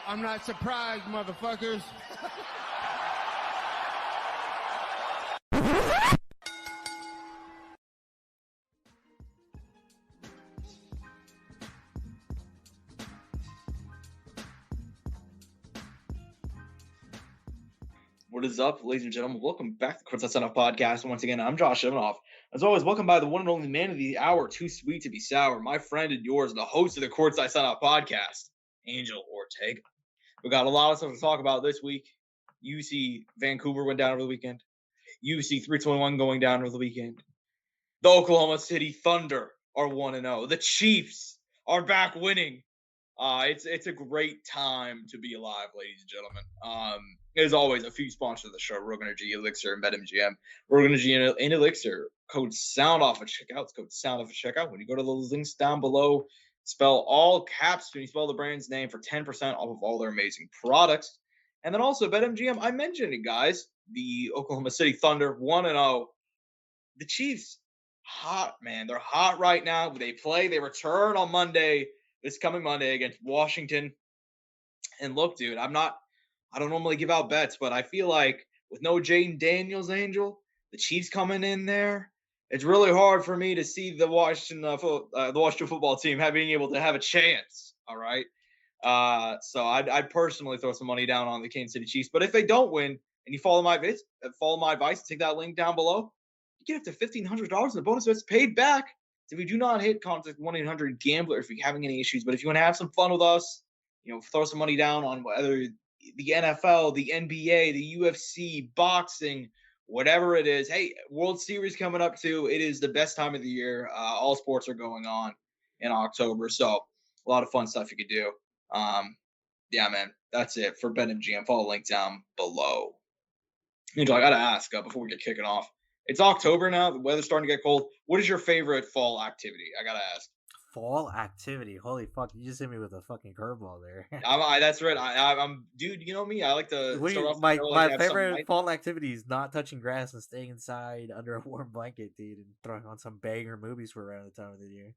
I'm not surprised, motherfuckers. What is up, ladies and gentlemen? Welcome back to the Courtside Soundoff podcast. Once again, I'm Josh and Angel. As always, welcome by the one and only man of the hour, too sweet to be sour, my friend and yours, the host of the Courtside Soundoff podcast, Angel Ortega. We got a lot of stuff to talk about this week. UFC Vancouver went down over the weekend. UFC 321 going down over the weekend. The Oklahoma City Thunder are 1-0. The Chiefs are back winning. It's a great time to be alive, ladies and gentlemen. As always, a few sponsors of the show: Rogue Energy, ELYXR, and BetMGM. Rogue Energy and ELYXR. Code Soundoff at checkout. It's code Soundoff at checkout. When you go to those links down below, spell all caps when you spell the brand's name for 10% off of all their amazing products. And then also BetMGM. I mentioned it, guys. The Oklahoma City Thunder 1-0. The Chiefs, hot, man. They're hot right now. They return on Monday. This coming Monday against Washington. And look, dude, I don't normally give out bets, but I feel like with no Jaden Daniels, Angel, the Chiefs coming in there, it's really hard for me to see the Washington football team being able to have a chance. All right. So I'd personally throw some money down on the Kansas City Chiefs. But if they don't win and you follow my advice, and take that link down below, you get up to $1,500 in the bonus bets paid back. If you do not hit, contact 1-800-GAMBLER if you're having any issues. But if you want to have some fun with us, throw some money down on whether the NFL, the NBA, the UFC, boxing, whatever it is. Hey, World Series coming up too. It is the best time of the year. All sports are going on in October. So a lot of fun stuff you could do. Yeah, man, that's it for BetMGM. Follow the link down below. I got to ask before we get kicking off. It's October now. The weather's starting to get cold. What is your favorite fall activity? I got to ask. Fall activity? Holy fuck! You just hit me with a fucking curveball there. That's right. I'm dude. You know me. I like to start off. My favorite fall activity is not touching grass and staying inside under a warm blanket, dude, and throwing on some banger movies for around the time of the year.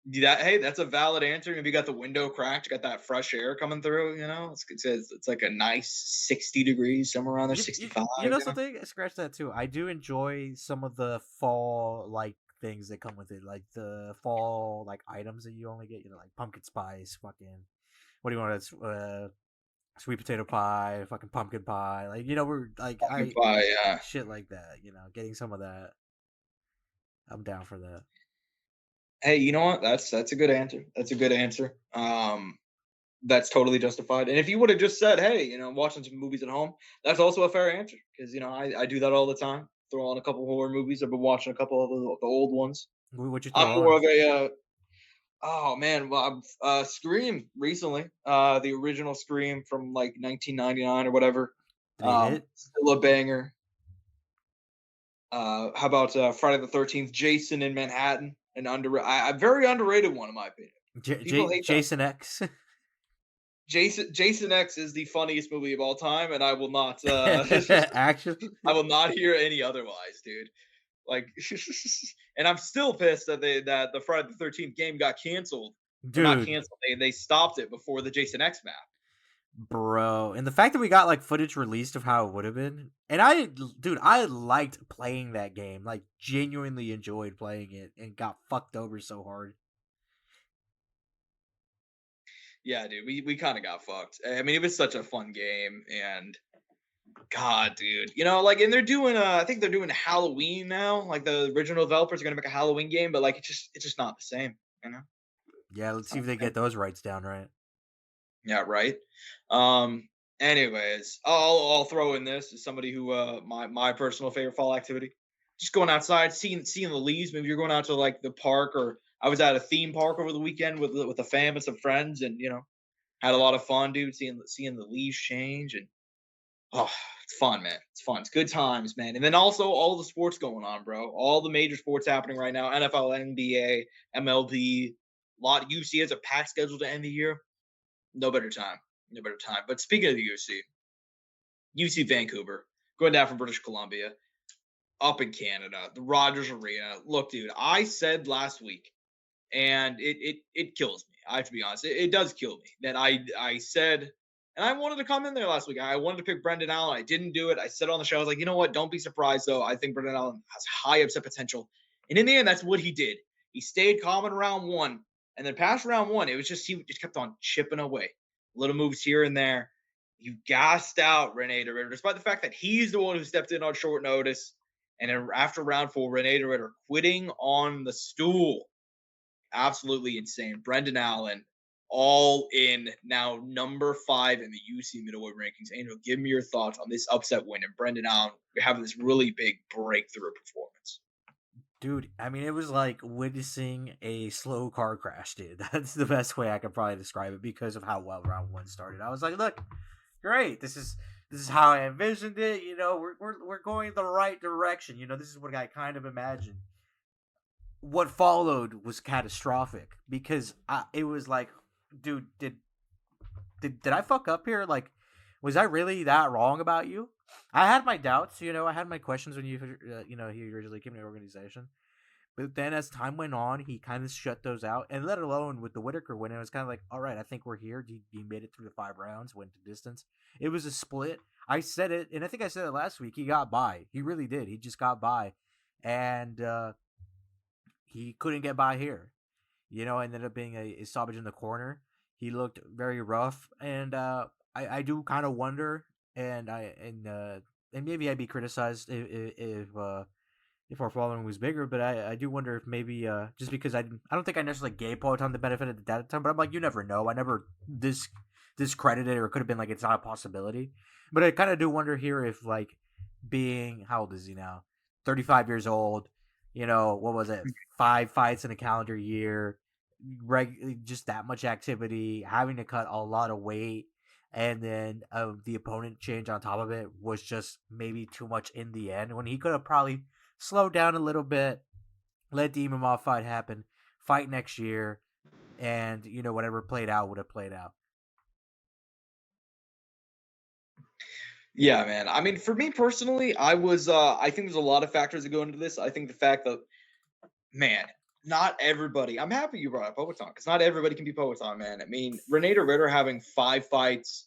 Hey, that's a valid answer. Maybe you got the window cracked, you got that fresh air coming through. It's like a nice 60 degrees, somewhere around there, 65. Something? Scratch that too. I do enjoy some of the fall things that come with it, like the fall items that you only get, like pumpkin spice, fucking what do you want, sweet potato pie, fucking pumpkin pie, we're like pumpkin pie, yeah, shit like that. Getting some of that, I'm down for that. Hey, you know what? That's a good answer. That's totally justified. And if you would have just said, hey, watching some movies at home, that's also a fair answer, because I do that all the time. Throw on a couple horror movies. I've been watching a couple of the old ones. What you I'm more of a Scream recently. The original Scream from 1999 or whatever. Still a banger. How about Friday the 13th? Jason in Manhattan, a very underrated one in my opinion. Jason X. Jason X is the funniest movie of all time, and I will not actually. I will not hear any otherwise, dude. And I'm still pissed that the Friday the 13th game got canceled. Dude, not canceled. They stopped it before the Jason X map. Bro, and the fact that we got footage released of how it would have been, and I liked playing that game, genuinely enjoyed playing it, and got fucked over so hard. Yeah, dude, we kind of got fucked. I mean, it was such a fun game, and God, dude, and they're doing I think they're doing Halloween now. The original developers are gonna make a Halloween game, but it's just not the same, Yeah, let's see if they get those rights down right. Yeah, right. Anyways, I'll throw in this as somebody who my personal favorite fall activity, just going outside, seeing the leaves. Maybe you're going out to the park, or I was at a theme park over the weekend with a fam and some friends, and had a lot of fun, dude. Seeing the leaves change, and it's fun, man. It's fun. It's good times, man. And then also all the sports going on, bro. All the major sports happening right now: NFL, NBA, MLB. A lot of UFC has a packed schedule to end the year. No better time. But speaking of the UFC Vancouver, going down from British Columbia, up in Canada, the Rogers Arena. Look, dude, I said last week, and it kills me. I have to be honest. It does kill me that I said, and I wanted to come in there last week. I wanted to pick Brendan Allen. I didn't do it. I said on the show, I was like, you know what? Don't be surprised, though. I think Brendan Allen has high upset potential. And in the end, that's what he did. He stayed calm in round one. And then past round one, it was just he just kept on chipping away. Little moves here and there. You gassed out Reinier de Ridder, despite the fact that he's the one who stepped in on short notice. And then after round four, Reinier de Ridder quitting on the stool. Absolutely insane. Brendan Allen, all in, now number 5 in the UFC middleweight rankings. Angel, give me your thoughts on this upset win and Brendan Allen having this really big breakthrough performance. Dude, I mean, it was like witnessing a slow car crash, dude. That's the best way I could probably describe it because of how well round one started. I was like, look, great. This is how I envisioned it. You know, we're going the right direction. You know, this is what I kind of imagined. What followed was catastrophic because it was like, dude, did I fuck up here? Like, was I really that wrong about you? I had my doubts, you know. I had my questions when he originally came to the organization. But then as time went on, he kind of shut those out. And let alone with the Whitaker win, it was kind of like, all right, I think we're here. He made it through the 5 rounds, went to distance. It was a split. I said it, and I think I said it last week. He got by. He really did. He just got by. And he couldn't get by here. You know, ended up being a stoppage in the corner. He looked very rough. And I do kind of wonder, and maybe I'd be criticized if our following was bigger, but I do wonder if maybe just because I don't think I necessarily gave Peloton the benefit at that time, but I'm like, you never know. I never discredited or could have been like it's not a possibility, but I kind of do wonder here if like being, how old is he now? 35 years old. You know, what was it? 5 fights in a calendar year, just that much activity, having to cut a lot of weight. And then the opponent change on top of it was just maybe too much in the end when he could have probably slowed down a little bit, let the Imamov fight happen, fight next year, and, you know, whatever played out would have played out. Yeah, man. I mean, for me personally, I think there's a lot of factors that go into this. I think the fact that, man, not everybody, I'm happy you brought up Peloton because not everybody can be Peloton, man. I mean, Reinier de Ridder having 5 fights,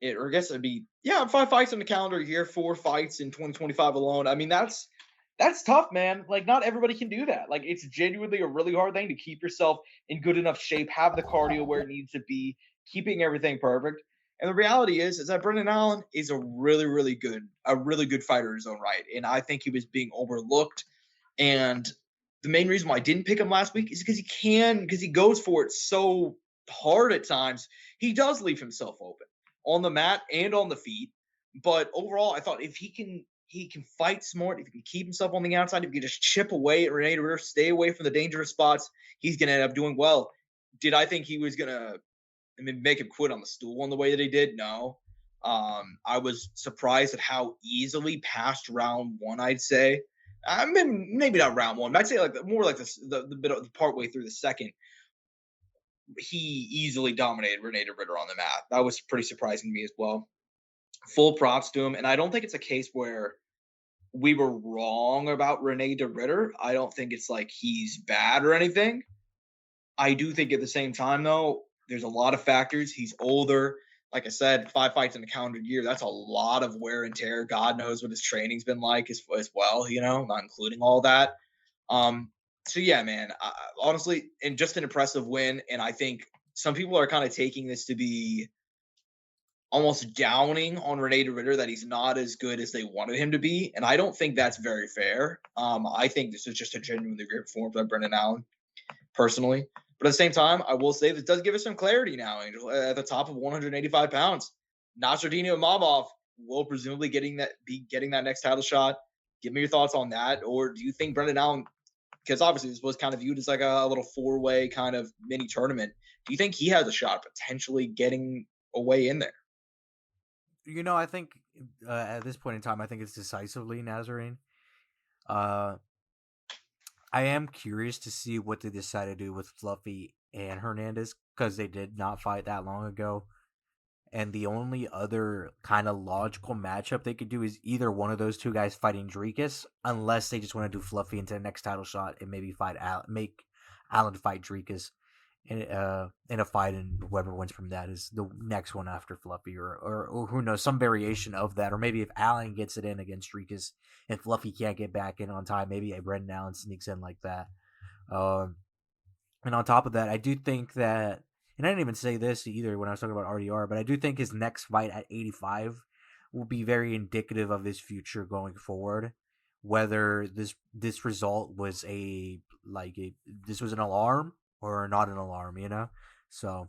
or I guess it'd be, 5 fights in the calendar year, 4 fights in 2025 alone. I mean, that's tough, man. Like, not everybody can do that. Like, it's genuinely a really hard thing to keep yourself in good enough shape, have the cardio where it needs to be, keeping everything perfect. And the reality is that Brendan Allen is a really, really good fighter in his own right. And I think he was being overlooked. And the main reason why I didn't pick him last week is because he goes for it so hard at times. He does leave himself open on the mat and on the feet. But overall, I thought if he can fight smart, if he can keep himself on the outside, if he can just chip away at Reinier de Ridder, stay away from the dangerous spots, he's going to end up doing well. Did I think he was going to make him quit on the stool in the way that he did? No. I was surprised at how easily past round 1, I'd say. Maybe not round 1, but I'd say like more like the part way through the second. He easily dominated Reinier de Ridder on the mat. That was pretty surprising to me as well. Full props to him. And I don't think it's a case where we were wrong about Reinier de Ridder. I don't think it's like he's bad or anything. I do think at the same time, though, there's a lot of factors. He's older. Like I said, 5 fights in a calendar year. That's a lot of wear and tear. God knows what his training's been like as well, you know, not including all that. So, yeah, man, honestly, and just an impressive win. And I think some people are kind of taking this to be almost downing on Reinier de Ridder that he's not as good as they wanted him to be. And I don't think that's very fair. I think this is just a genuinely great performance by Brendan Allen, personally. But at the same time, I will say this does give us some clarity now, Angel. At the top of 185 pounds, Nasruddin Imavov will presumably be getting that next title shot. Give me your thoughts on that. Or do you think Brendan Allen, because obviously this was kind of viewed as like a little 4-way kind of mini tournament, do you think he has a shot potentially getting a way in there? You know, I think at this point in time, I think it's decisively Nazarene. I am curious to see what they decide to do with Fluffy and Hernandez because they did not fight that long ago. And the only other kind of logical matchup they could do is either one of those two guys fighting Dricus, unless they just want to do Fluffy into the next title shot and maybe make Allen fight Dricus in a fight, and whoever wins from that is the next one after Fluffy, or who knows, some variation of that, or maybe if Allen gets it in against Rikus and Fluffy can't get back in on time, maybe a Brendan Allen sneaks in like that. And on top of that, I do think that, and I didn't even say this either when I was talking about RDR, but I do think his next fight at 85 will be very indicative of his future going forward. Whether this result was this was an alarm or not an alarm, you know. So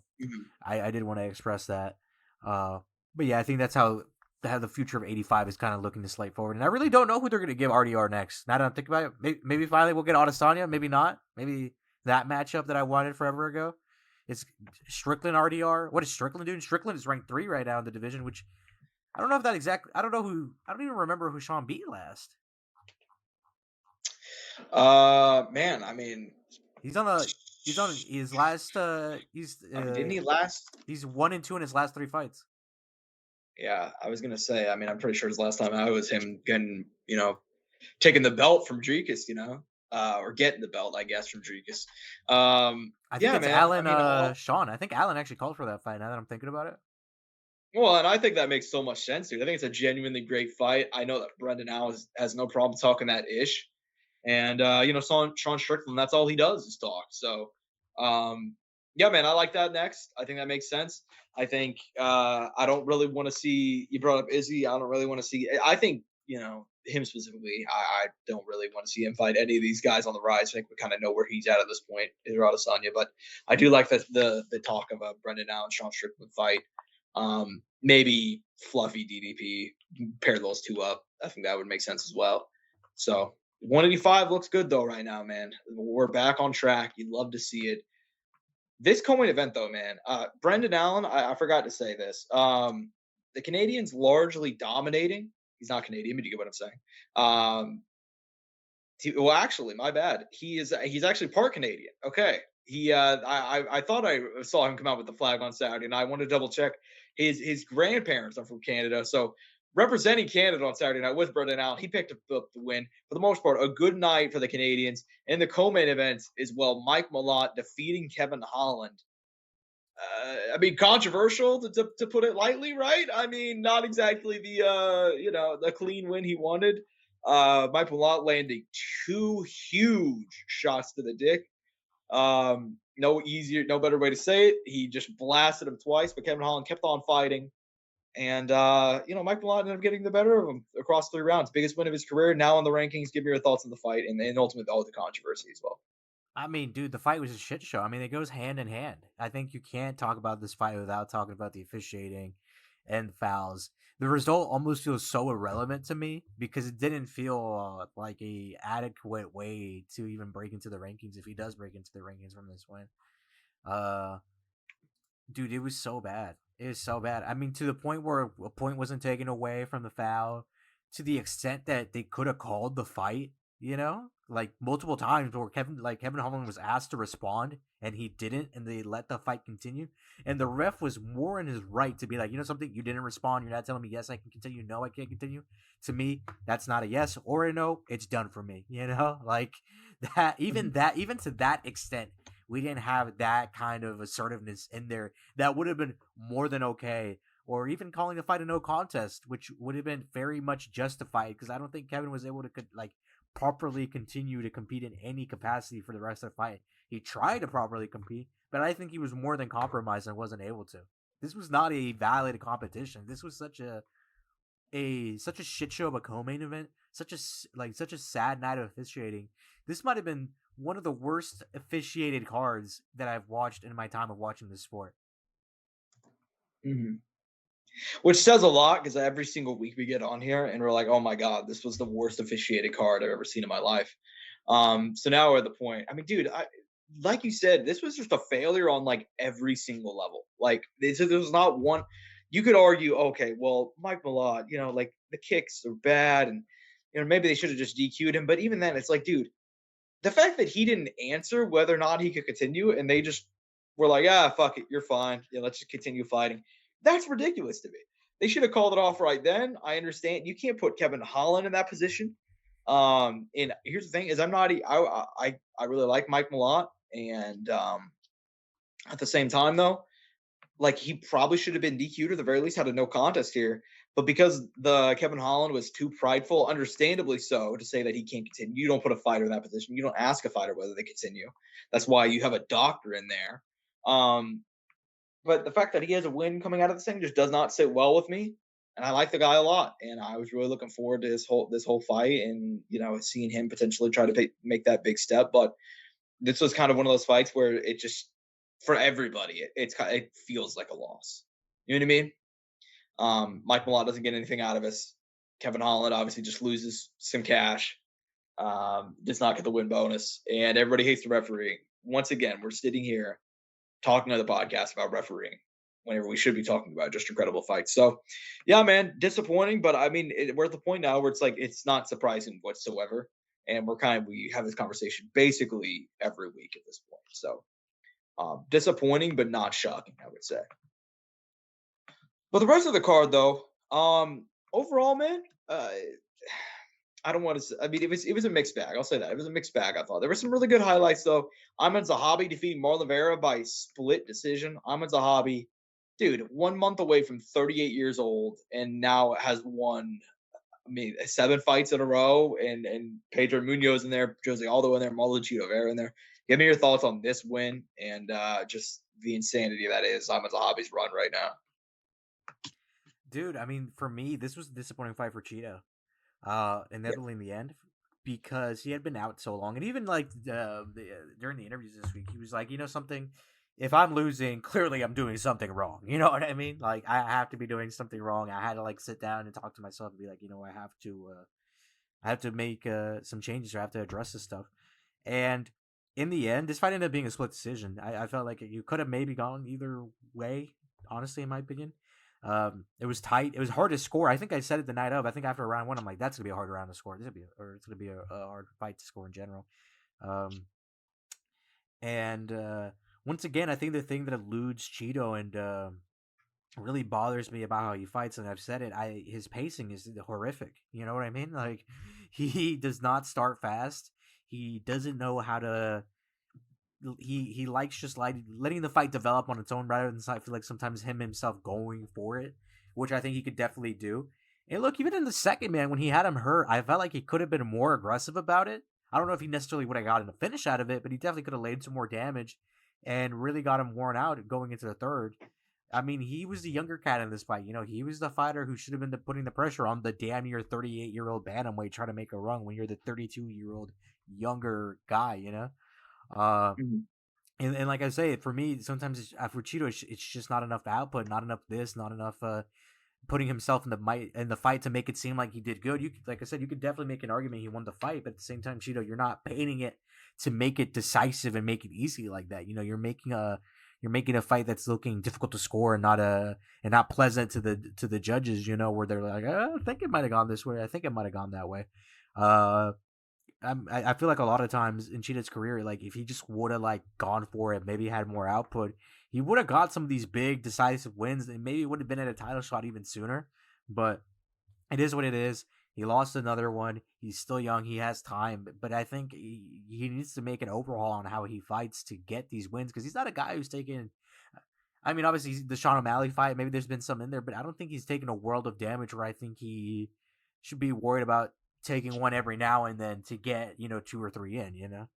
I did want to express that. But yeah, I think that's how the future of 85 is kind of looking to slate forward. And I really don't know who they're going to give RDR next. Now that I'm thinking about it, maybe finally we'll get Adesanya, maybe not. Maybe that matchup that I wanted forever ago. It's Strickland RDR. What is Strickland doing? Strickland is ranked 3 right now in the division, which I don't know if that exactly. I don't even remember who Sean beat last. Man, I mean, he's on his last. Didn't he last? He's 1-2 in his last 3 fights. Yeah, I was gonna say. I mean, I'm pretty sure his last time out was him getting, taking the belt from Dricus, or getting the belt, I guess, from Dricus. I think it's Allen, Sean. I think Allen actually called for that fight. Now that I'm thinking about it. Well, and I think that makes so much sense, dude. I think it's a genuinely great fight. I know that Brendan Allen has no problem talking that ish. And, Sean Strickland, that's all he does is talk. So, yeah, man, I like that next. I think that makes sense. I think I don't really want to see – you brought up Izzy. I don't really want to see – I think, him specifically, I don't really want to see him fight any of these guys on the rise. I think we kind of know where he's at this point, Adesanya. But I do like the talk of a Brendan Allen, Sean Strickland fight. Maybe Fluffy DDP, pair those two up. I think that would make sense as well. So 185 looks good though right now, man. We're back on track. You'd love to see it. This co-main event though, man. Brendan Allen, I forgot to say this. The Canadian's largely dominating. He's not Canadian, but you get what I'm saying. Well, actually, my bad. He's actually part Canadian. Okay. I thought I saw him come out with the flag on Saturday, and I wanted to double check. His grandparents are from Canada, so representing Canada on Saturday night with Brendan Allen, he picked up the win. For the most part, a good night for the Canadians. And the co-main event is, Mike Malott defeating Kevin Holland. I mean, controversial to put it lightly, right? I mean, not exactly the clean win he wanted. Mike Malott landing 2 huge shots to the dick. No better way to say it. He just blasted him twice, but Kevin Holland kept on fighting. And, Mike Malott ended up getting the better of him across 3 rounds. Biggest win of his career. Now in the rankings, give me your thoughts on the fight and ultimately all the controversy as well. I mean, dude, the fight was a shit show. I mean, it goes hand in hand. I think you can't talk about this fight without talking about the officiating and fouls. The result almost feels so irrelevant to me because it didn't feel like a adequate way to even break into the rankings if he does break into the rankings from this win. Dude, it was so bad. It was so bad. I mean, to the point where a point wasn't taken away from the foul, to the extent that they could have called the fight, like multiple times where Kevin Holland was asked to respond and he didn't, and they let the fight continue. And the ref was more in his right to be like, something, you didn't respond. You're not telling me yes, I can continue. No, I can't continue. To me, that's not a yes or a no. It's done for me. Like that. Even to that extent, we didn't have that kind of assertiveness in there. That would have been more than okay. Or even calling the fight a no contest, which would have been very much justified because I don't think Kevin was able to properly continue to compete in any capacity for the rest of the fight. He tried to properly compete, but I think he was more than compromised and wasn't able to. This was not a valid competition. This was such a shit show of a co-main event, such a sad night of officiating. This might have been one of the worst officiated cards that I've watched in my time of watching this sport. Mm-hmm. Which says a lot because every single week we get on here and we're like, oh my God, this was the worst officiated card I've ever seen in my life. So now we're at the point. I mean, dude, like you said, this was just a failure on like every single level. Like there was not one. You could argue, okay, well, Mike Malott, like the kicks are bad and maybe they should have just DQ'd him. But even then, it's like, dude, the fact that he didn't answer whether or not he could continue and they just were like, fuck it, you're fine. Yeah, let's just continue fighting. That's ridiculous to me. They should have called it off right then. I understand. You can't put Kevin Holland in that position. And here's the thing: is I really like Mike Malott, and At the same time, though, like, he probably should have been DQ'd or at the very least had a no contest here. But because the Kevin Holland was too prideful, understandably so, to say that he can't continue. You don't put a fighter in that position. You don't ask a fighter whether they continue. That's why you have a doctor in there. But the fact that he has a win coming out of this thing just does not sit well with me. And I like the guy a lot. And I was really looking forward to this whole fight and, seeing him potentially try to make that big step. But this was kind of one of those fights where it just, for everybody, it feels like a loss. You know what I mean? Mike Malott doesn't get anything out of us. Kevin Holland obviously just loses some cash. Does not get the win bonus. And everybody hates the refereeing. Once again, we're sitting here talking on the podcast about refereeing whenever we should be talking about just incredible fights. So, yeah, man, disappointing. But, I mean, we're at the point now where it's like it's not surprising whatsoever. And we have this conversation basically every week at this point. So, disappointing, but not shocking, I would say. But the rest of the card, though, overall, man, I don't want to say, I mean, it was a mixed bag. I'll say that. It was a mixed bag, I thought. There were some really good highlights, though. Ahmed Zahabi defeating Marlon Vera by split decision. Ahmed Zahabi, dude, 1 month away from 38 years old, and now has won, 7 fights in a row, and Pedro Munoz in there, Jose Aldo in there, Marlon Chito Vera in there. Give me your thoughts on this win and just the insanity that is Ahmed Zahabi's run right now. Dude, I mean, for me, this was a disappointing fight for Cheetah. Inevitably in the end, because he had been out so long. And even like during the interviews this week, he was like, something, if I'm losing, clearly I'm doing something wrong. You know what I mean? Like, I have to be doing something wrong. I had to like sit down and talk to myself and be like, I have to make some changes, or I have to address this stuff. And in the end, this fight ended up being a split decision. I felt like you could have maybe gone either way, honestly, in my opinion. It was tight. It was hard to score. I think I said it the night of. I think after round 1, I'm like, that's gonna be a hard round to score. It's gonna be a hard fight to score in general. Once again, I think the thing that eludes Cheeto and really bothers me about how he fights, and I've said it, his pacing is horrific. You know what I mean? Like, he does not start fast. He doesn't know how to. He likes just like letting the fight develop on its own rather than, I feel like, sometimes himself going for it, which I think he could definitely do. And look, even in the second, man, when he had him hurt, I felt like he could have been more aggressive about it. I don't know if he necessarily would have gotten a finish out of it, but he definitely could have laid some more damage and really got him worn out going into the third. I mean, he was the younger cat in this fight. He was the fighter who should have been putting the pressure on the damn near 38-year-old bantamweight trying to make a run when you're the 32-year-old younger guy, And like I say, for me, sometimes for Cheeto, it's just not enough output, not enough this, not enough putting himself in the fight to make it seem like he did good. Like I said, you could definitely make an argument he won the fight, but at the same time, Cheeto, you're not painting it to make it decisive and make it easy like that. You're making a fight that's looking difficult to score and not pleasant to the judges. Where they're like, I think it might have gone this way. I think it might have gone that way. I feel like a lot of times in Cheetah's career, like if he just would have like gone for it, maybe had more output, he would have got some of these big decisive wins, and maybe would have been at a title shot even sooner. But it is what it is. He lost another one. He's still young. He has time, but I think he needs to make an overhaul on how he fights to get these wins, because he's not a guy who's taken. I mean, obviously the Sean O'Malley fight, maybe there's been some in there, but I don't think he's taken a world of damage where I think he should be worried about taking one every now and then to get 2 or 3 in,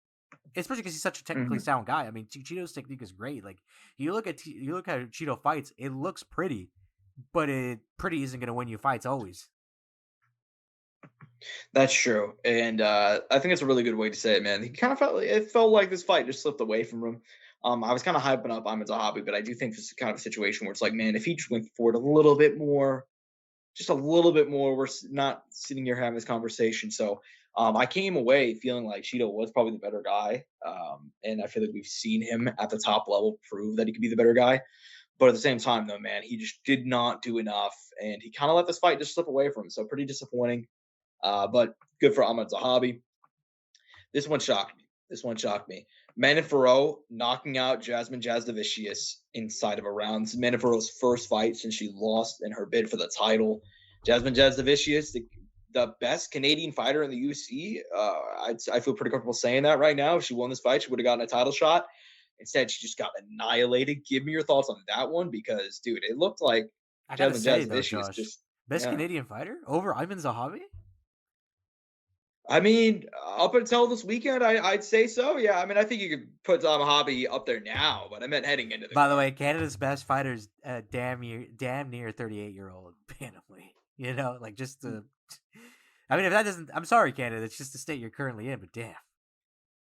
especially because he's such a technically sound guy. I mean, Cheeto's technique is great. Like, you look at Cheeto fights, it looks pretty, but pretty isn't going to win you fights always. That's true, and I think it's a really good way to say it, man. He kind of felt like this fight just slipped away from him. I was kind of hyping up Ahmed Zahabi, but I do think this is kind of a situation where it's like, man, if he just went forward a little bit more, we're not sitting here having this conversation. So I came away feeling like Cheeto was probably the better guy, and I feel like we've seen him at the top level prove that he could be the better guy. But at the same time, though, man, he just did not do enough, and he kind of let this fight just slip away from him. So pretty disappointing. But good for Ahmed Zahabi. This one shocked me. Manon Fiorot knocking out Jasmine Jasudavicius inside of a round. This is Manon Fiorot's first fight since she lost in her bid for the title. Jasmine Jasudavicius, the best Canadian fighter in the UFC. I feel pretty comfortable saying that right now. If she won this fight, she would have gotten a title shot. Instead, she just got annihilated. Give me your thoughts on that one because, dude, it looked like I gotta Jalen say though, Jasovich was Josh, just best yeah. Canadian fighter over Iman Zahavi. I mean, up until this weekend, I'd say so. Yeah, I mean, I think you could put Tom Hobby up there now, but I meant heading into the By the card. way, Canada's best fighter is damn near 38-year-old bantamweight. You know, like just to. I mean, if that doesn't, I'm sorry, Canada. It's just the state you're currently in, but damn.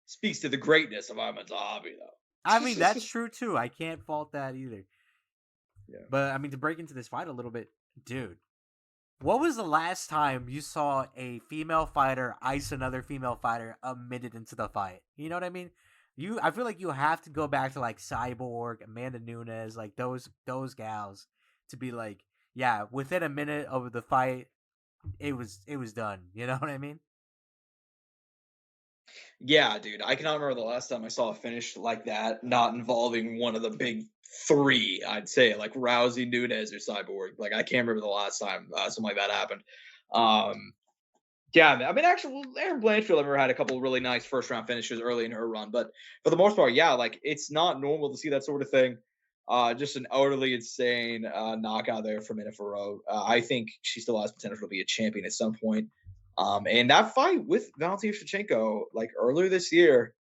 Speaks to the greatness of Ahmed Zahabi, though. I mean, that's true too. I can't fault that either. Yeah. But I mean, to break into this fight a little bit, dude. What was the last time you saw a female fighter ice another female fighter a minute into the fight? You know what I mean? I feel like you have to go back to like Cyborg, Amanda Nunes, like those gals to be like, yeah, within a minute of the fight, it was done. You know what I mean? Yeah, dude. I cannot remember the last time I saw a finish like that, not involving one of the big three, I'd say, like Rousey, Nunes, or Cyborg. Like, I can't remember the last time something like that happened. Yeah, I mean, actually, Aaron Blanchfield, I remember, had a couple of really nice first-round finishes early in her run. But for the most part, yeah, like, it's not normal to see that sort of thing. Just an utterly insane knockout there from Minifero. I think she still has potential to be a champion at some point. And that fight with Valentina Shevchenko, like earlier this year,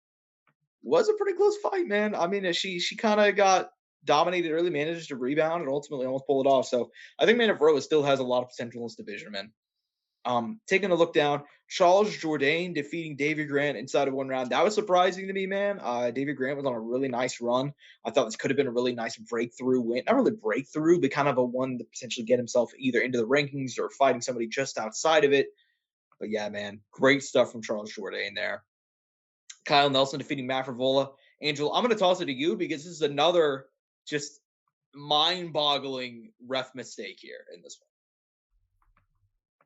was a pretty close fight, man. I mean, she kind of got dominated early, managed to rebound, and ultimately almost pull it off. So I think Manafrova still has a lot of potential in this division, man. Taking a look down, Charles Jourdain defeating David Grant inside of one round. That was surprising to me, man. David Grant was on a really nice run. I thought this could have been a really nice breakthrough win. Not really breakthrough, but kind of a one to potentially get himself either into the rankings or fighting somebody just outside of it. But yeah, man, great stuff from Charles Jourdain there. Kyle Nelson defeating Matt Frevola. Angel, I'm going to toss it to you because this is another just mind-boggling ref mistake here in this one.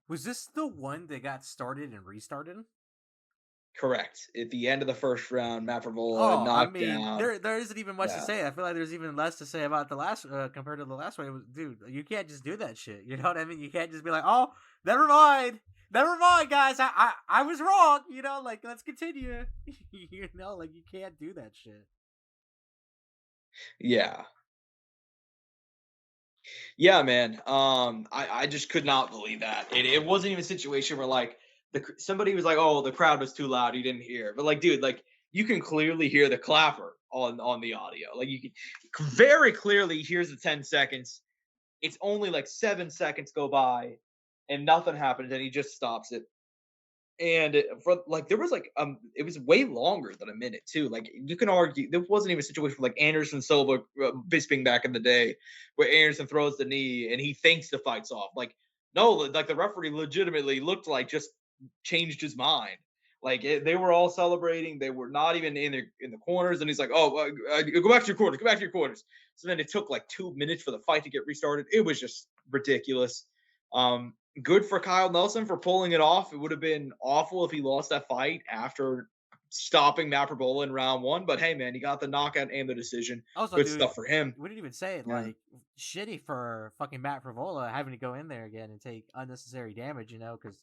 Was this the one that got started and restarted? Correct. At the end of the first round, Matt Frevola knocked down. There isn't even much to say. I feel like there's even less to say about the last compared to the last one. It was, dude, you can't just do that shit. You know what I mean? You can't just be like, oh, never mind, guys. I was wrong. You know, like let's continue. You know, like you can't do that shit. Yeah. Yeah, man. I just could not believe that. It wasn't even a situation where like somebody was like, "Oh, the crowd was too loud, you didn't hear." But like, dude, like you can clearly hear the clapper on the audio. Like you can very clearly here's the 10 seconds. It's only like 7 seconds go by, and nothing happens, and he just stops it. And for like there was like it was way longer than a minute too. Like you can argue there wasn't even a situation like Anderson Silva Bisping back in the day where Anderson throws the knee and he thinks the fight's off. Like no, like the referee legitimately looked like just changed his mind. Like they were all celebrating. They were not even in the corners, and he's like, "Oh, go back to your corners. Go back to your corners." So then it took like 2 minutes for the fight to get restarted. It was just ridiculous. Good for Kyle Nelson for pulling it off. It would have been awful if he lost that fight after stopping Matt Frevola in round one. But hey, man, he got the knockout and the decision. Also, good dude, stuff for him. We didn't even say it. Like shitty for fucking Matt Frevola having to go in there again and take unnecessary damage. You know, because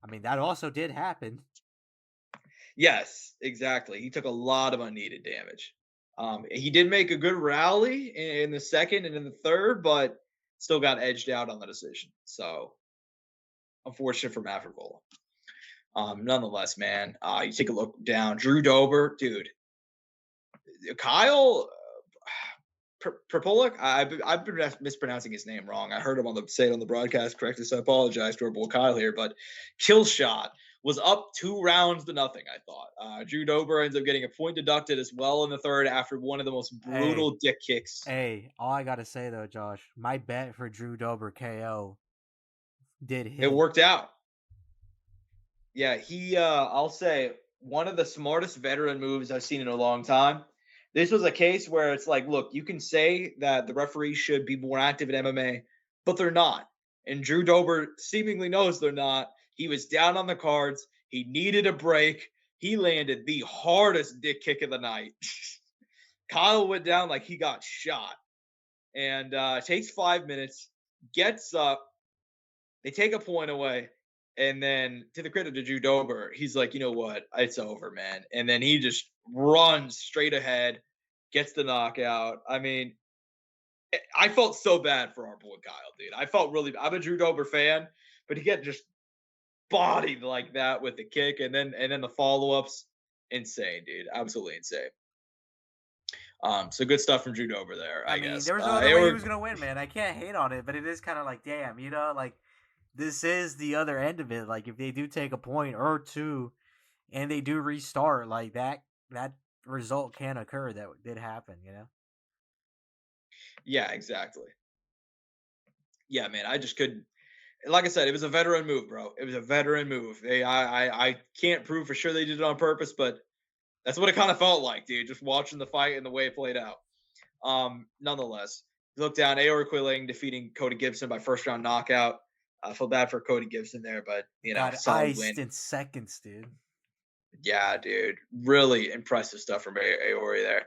I mean that also did happen. Yes, exactly. He took a lot of unneeded damage. He did make a good rally in the second and in the third, but still got edged out on the decision. So unfortunate for Matt Frevola. Nonetheless, man, you take a look down. Drew Dober, dude. Kyle Perpolic, I've been mispronouncing his name wrong. I heard him say it on the broadcast correctly, so I apologize to our boy Kyle here. But Killshot was up 2 rounds to nothing, I thought. Drew Dober ends up getting a point deducted as well in the third after one of the most brutal dick kicks. Hey, all I got to say, though, Josh, my bet for Drew Dober KO did hit. It worked out. Yeah, I'll say, one of the smartest veteran moves I've seen in a long time. This was a case where it's like, look, you can say that the referees should be more active in MMA, but they're not. And Drew Dober seemingly knows they're not. He was down on the cards. He needed a break. He landed the hardest dick kick of the night. Kyle went down like he got shot. And takes 5 minutes, gets up. They take a point away. And then, to the credit to Drew Dober, he's like, you know what? It's over, man. And then he just runs straight ahead, gets the knockout. I mean, I felt so bad for our boy Kyle, dude. I felt really bad. I'm a Drew Dober fan, but he got just bodied like that with the kick, and then the follow-ups. Insane, dude. Absolutely insane. So good stuff from Drew Dober there, I mean, guess. there was no other way he was gonna win, man. I can't hate on it, but it is kind of like, damn, like this is the other end of it. Like if they do take a point or two, and they do restart, like that result can occur. That did happen, Yeah, exactly. Yeah, man. I just couldn't. Like I said, it was a veteran move, bro. It was a veteran move. I can't prove for sure they did it on purpose, but that's what it kind of felt like, dude. Just watching the fight and the way it played out. Nonetheless, you look down, Aor Quilling defeating Cody Gibson by first round knockout. I feel bad for Cody Gibson there, but Got solid iced win. in seconds, dude. Yeah, dude. Really impressive stuff from Aori there.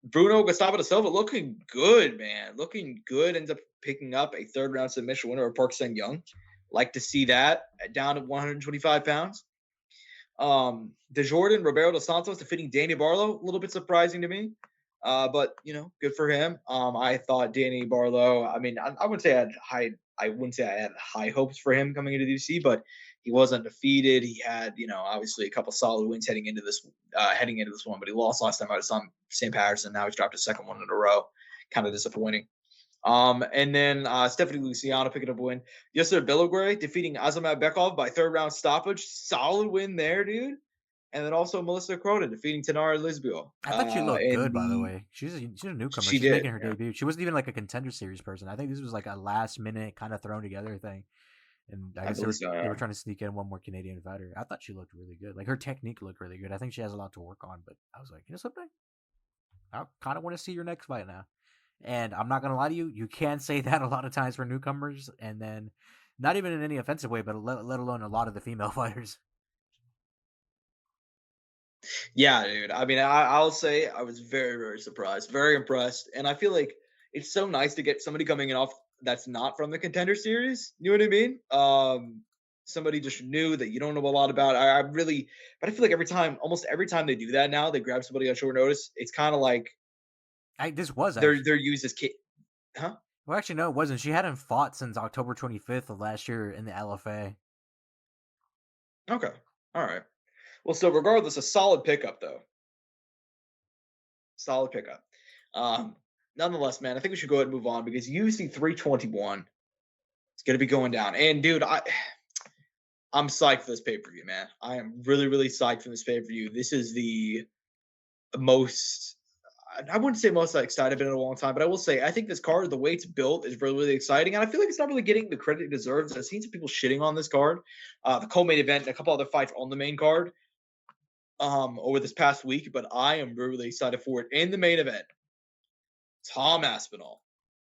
Bruno Gustavo da Silva looking good, man. Looking good. Ends up picking up a third round submission winner of Park Sang Young. Like to see that down to 125 pounds. DeJordan Roberto dos Santos defeating Danny Barlow. A little bit surprising to me. But good for him. I thought Danny Barlow, I mean, I wouldn't say I wouldn't say I had high hopes for him coming into the UFC, but he was undefeated. He had, obviously a couple solid wins heading into this one, but he lost last time out of Sam Patterson. Now he's dropped a second one in a row. Kind of disappointing. And then Stephanie Luciano picking up a win. Yusuf Belogray defeating Azamat Bekov by third round stoppage. Solid win there, dude. And then also Melissa Cronin defeating Tanara Lisbio. I thought she looked good, by the way. She's a newcomer. She's making her debut. She wasn't even like a contender series person. I think this was like a last minute kind of thrown together thing. And I guess they were trying to sneak in one more Canadian fighter. I thought she looked really good. Like her technique looked really good. I think she has a lot to work on. But I was like, something? I kind of want to see your next fight now. And I'm not gonna lie to you. You can say that a lot of times for newcomers, and then not even in any offensive way, but let alone a lot of the female fighters. Yeah, dude. I mean, I'll say I was very, very surprised, very impressed, and I feel like it's so nice to get somebody coming in off that's not from the contender series. You know what I mean? Somebody just new that you don't know a lot about. But I feel like almost every time they do that now, they grab somebody on short notice. It's kind of like they're used as kid, huh? Well, actually, no, it wasn't. She hadn't fought since October 25th of last year in the LFA. Okay, all right. Well, so regardless, a solid pickup though. Solid pickup. Nonetheless, man, I think we should go ahead and move on because UFC 321 is going to be going down. And dude, I'm psyched for this pay-per-view, man. I am really, really psyched for this pay-per-view. This is the most, I wouldn't say most excited I've been in a long time, but I will say I think this card, the way it's built, is really, really exciting. And I feel like it's not really getting the credit it deserves. I've seen some people shitting on this card. The co-main event and a couple other fights on the main card over this past week, but I am really excited for it. In the main event, Tom Aspinall,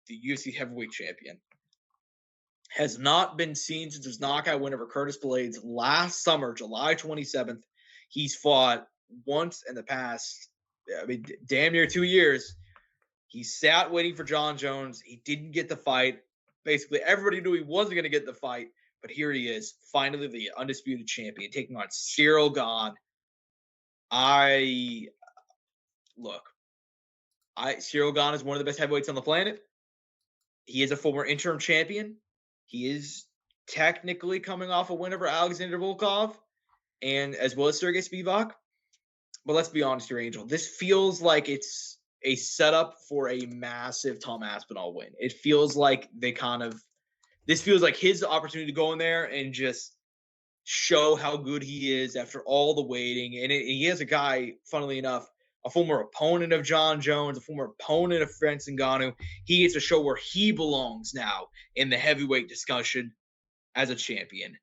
the UFC heavyweight champion, has not been seen since his knockout win over Curtis Blades last summer, July 27th. He's fought once in the past, damn near 2 years. He sat waiting for John Jones. He didn't get the fight. Basically, everybody knew he wasn't going to get the fight, but here he is, finally the undisputed champion, taking on Ciryl Gane. Ciryl Gane is one of the best heavyweights on the planet. He is a former interim champion. He is technically coming off a win over Alexander Volkov, and as well as Sergey Spivak. But let's be honest here, Angel. This feels like it's a setup for a massive Tom Aspinall win. It feels like this feels like his opportunity to go in there and just show how good he is after all the waiting. And he has a guy, funnily enough, a former opponent of John Jones, a former opponent of Francis Ngannou. He gets to show where he belongs now in the heavyweight discussion as a champion.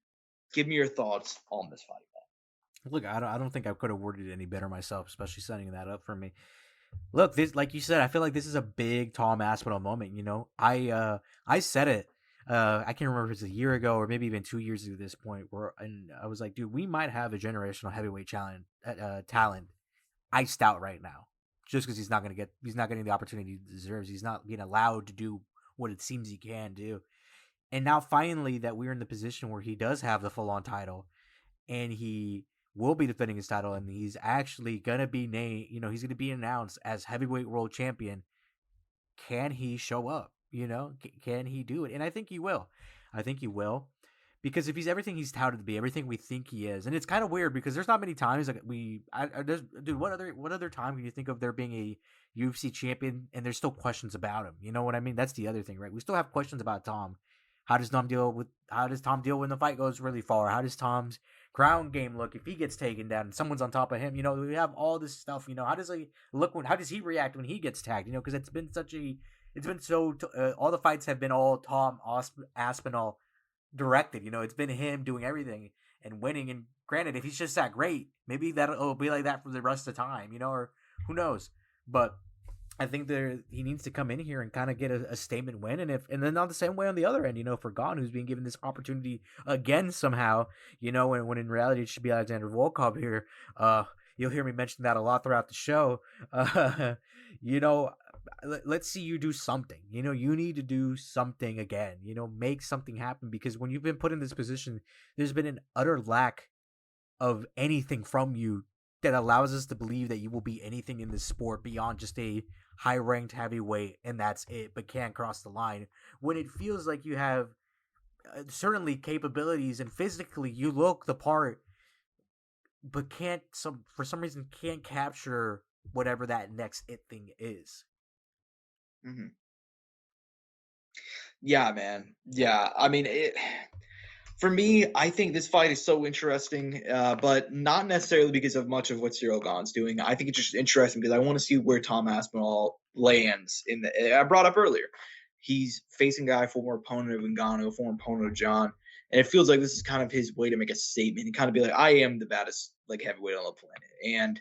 Give me your thoughts on this fight, man. Look, I don't think I could have worded it any better myself, especially setting that up for me. Look, this, like you said, I feel like this is a big Tom Aspinall moment. I said it. I can't remember if it was a year ago or maybe even 2 years ago at this point. And I was like, dude, we might have a generational heavyweight talent iced out right now, just because he's not getting the opportunity he deserves. He's not being allowed to do what it seems he can do. And now finally that we're in the position where he does have the full on title, and he will be defending his title, and he's actually gonna be named. He's gonna be announced as heavyweight world champion. Can he show up? Can he do it? And I think he will. Because if he's everything he's touted to be, everything we think he is, and it's kind of weird because there's not many times like dude, what other time can you think of there being a UFC champion and there's still questions about him? You know what I mean? That's the other thing, right? We still have questions about Tom. How does Tom deal when the fight goes really far? How does Tom's ground game look if he gets taken down and someone's on top of him? We have all this stuff. How does he look how does he react when he gets tagged? Because all the fights have been all Tom Aspinall directed. It's been him doing everything and winning. And granted, if he's just that great, maybe that'll be like that for the rest of the time, or who knows. But I think he needs to come in here and kind of get a statement win, and then on the same way on the other end, for Gane, who's being given this opportunity again somehow, when in reality it should be Alexander Volkov here. You'll hear me mention that a lot throughout the show. Let's see you do something. You need to do something again. Make something happen, because when you've been put in this position, there's been an utter lack of anything from you that allows us to believe that you will be anything in this sport beyond just a high-ranked heavyweight, and that's it, but can't cross the line. When it feels like you have certainly capabilities and physically you look the part, but for some reason can't capture whatever that next it thing is. Mm-hmm. Yeah, man. Yeah, I mean, for me, I think this fight is so interesting, but not necessarily because of much of what Ciryl Gane's doing. I think it's just interesting because I want to see where Tom Aspinall lands I brought up earlier. He's facing a guy, former opponent of Ngannou, former opponent of John, and it feels like this is kind of his way to make a statement and kind of be like, I am the baddest heavyweight on the planet. And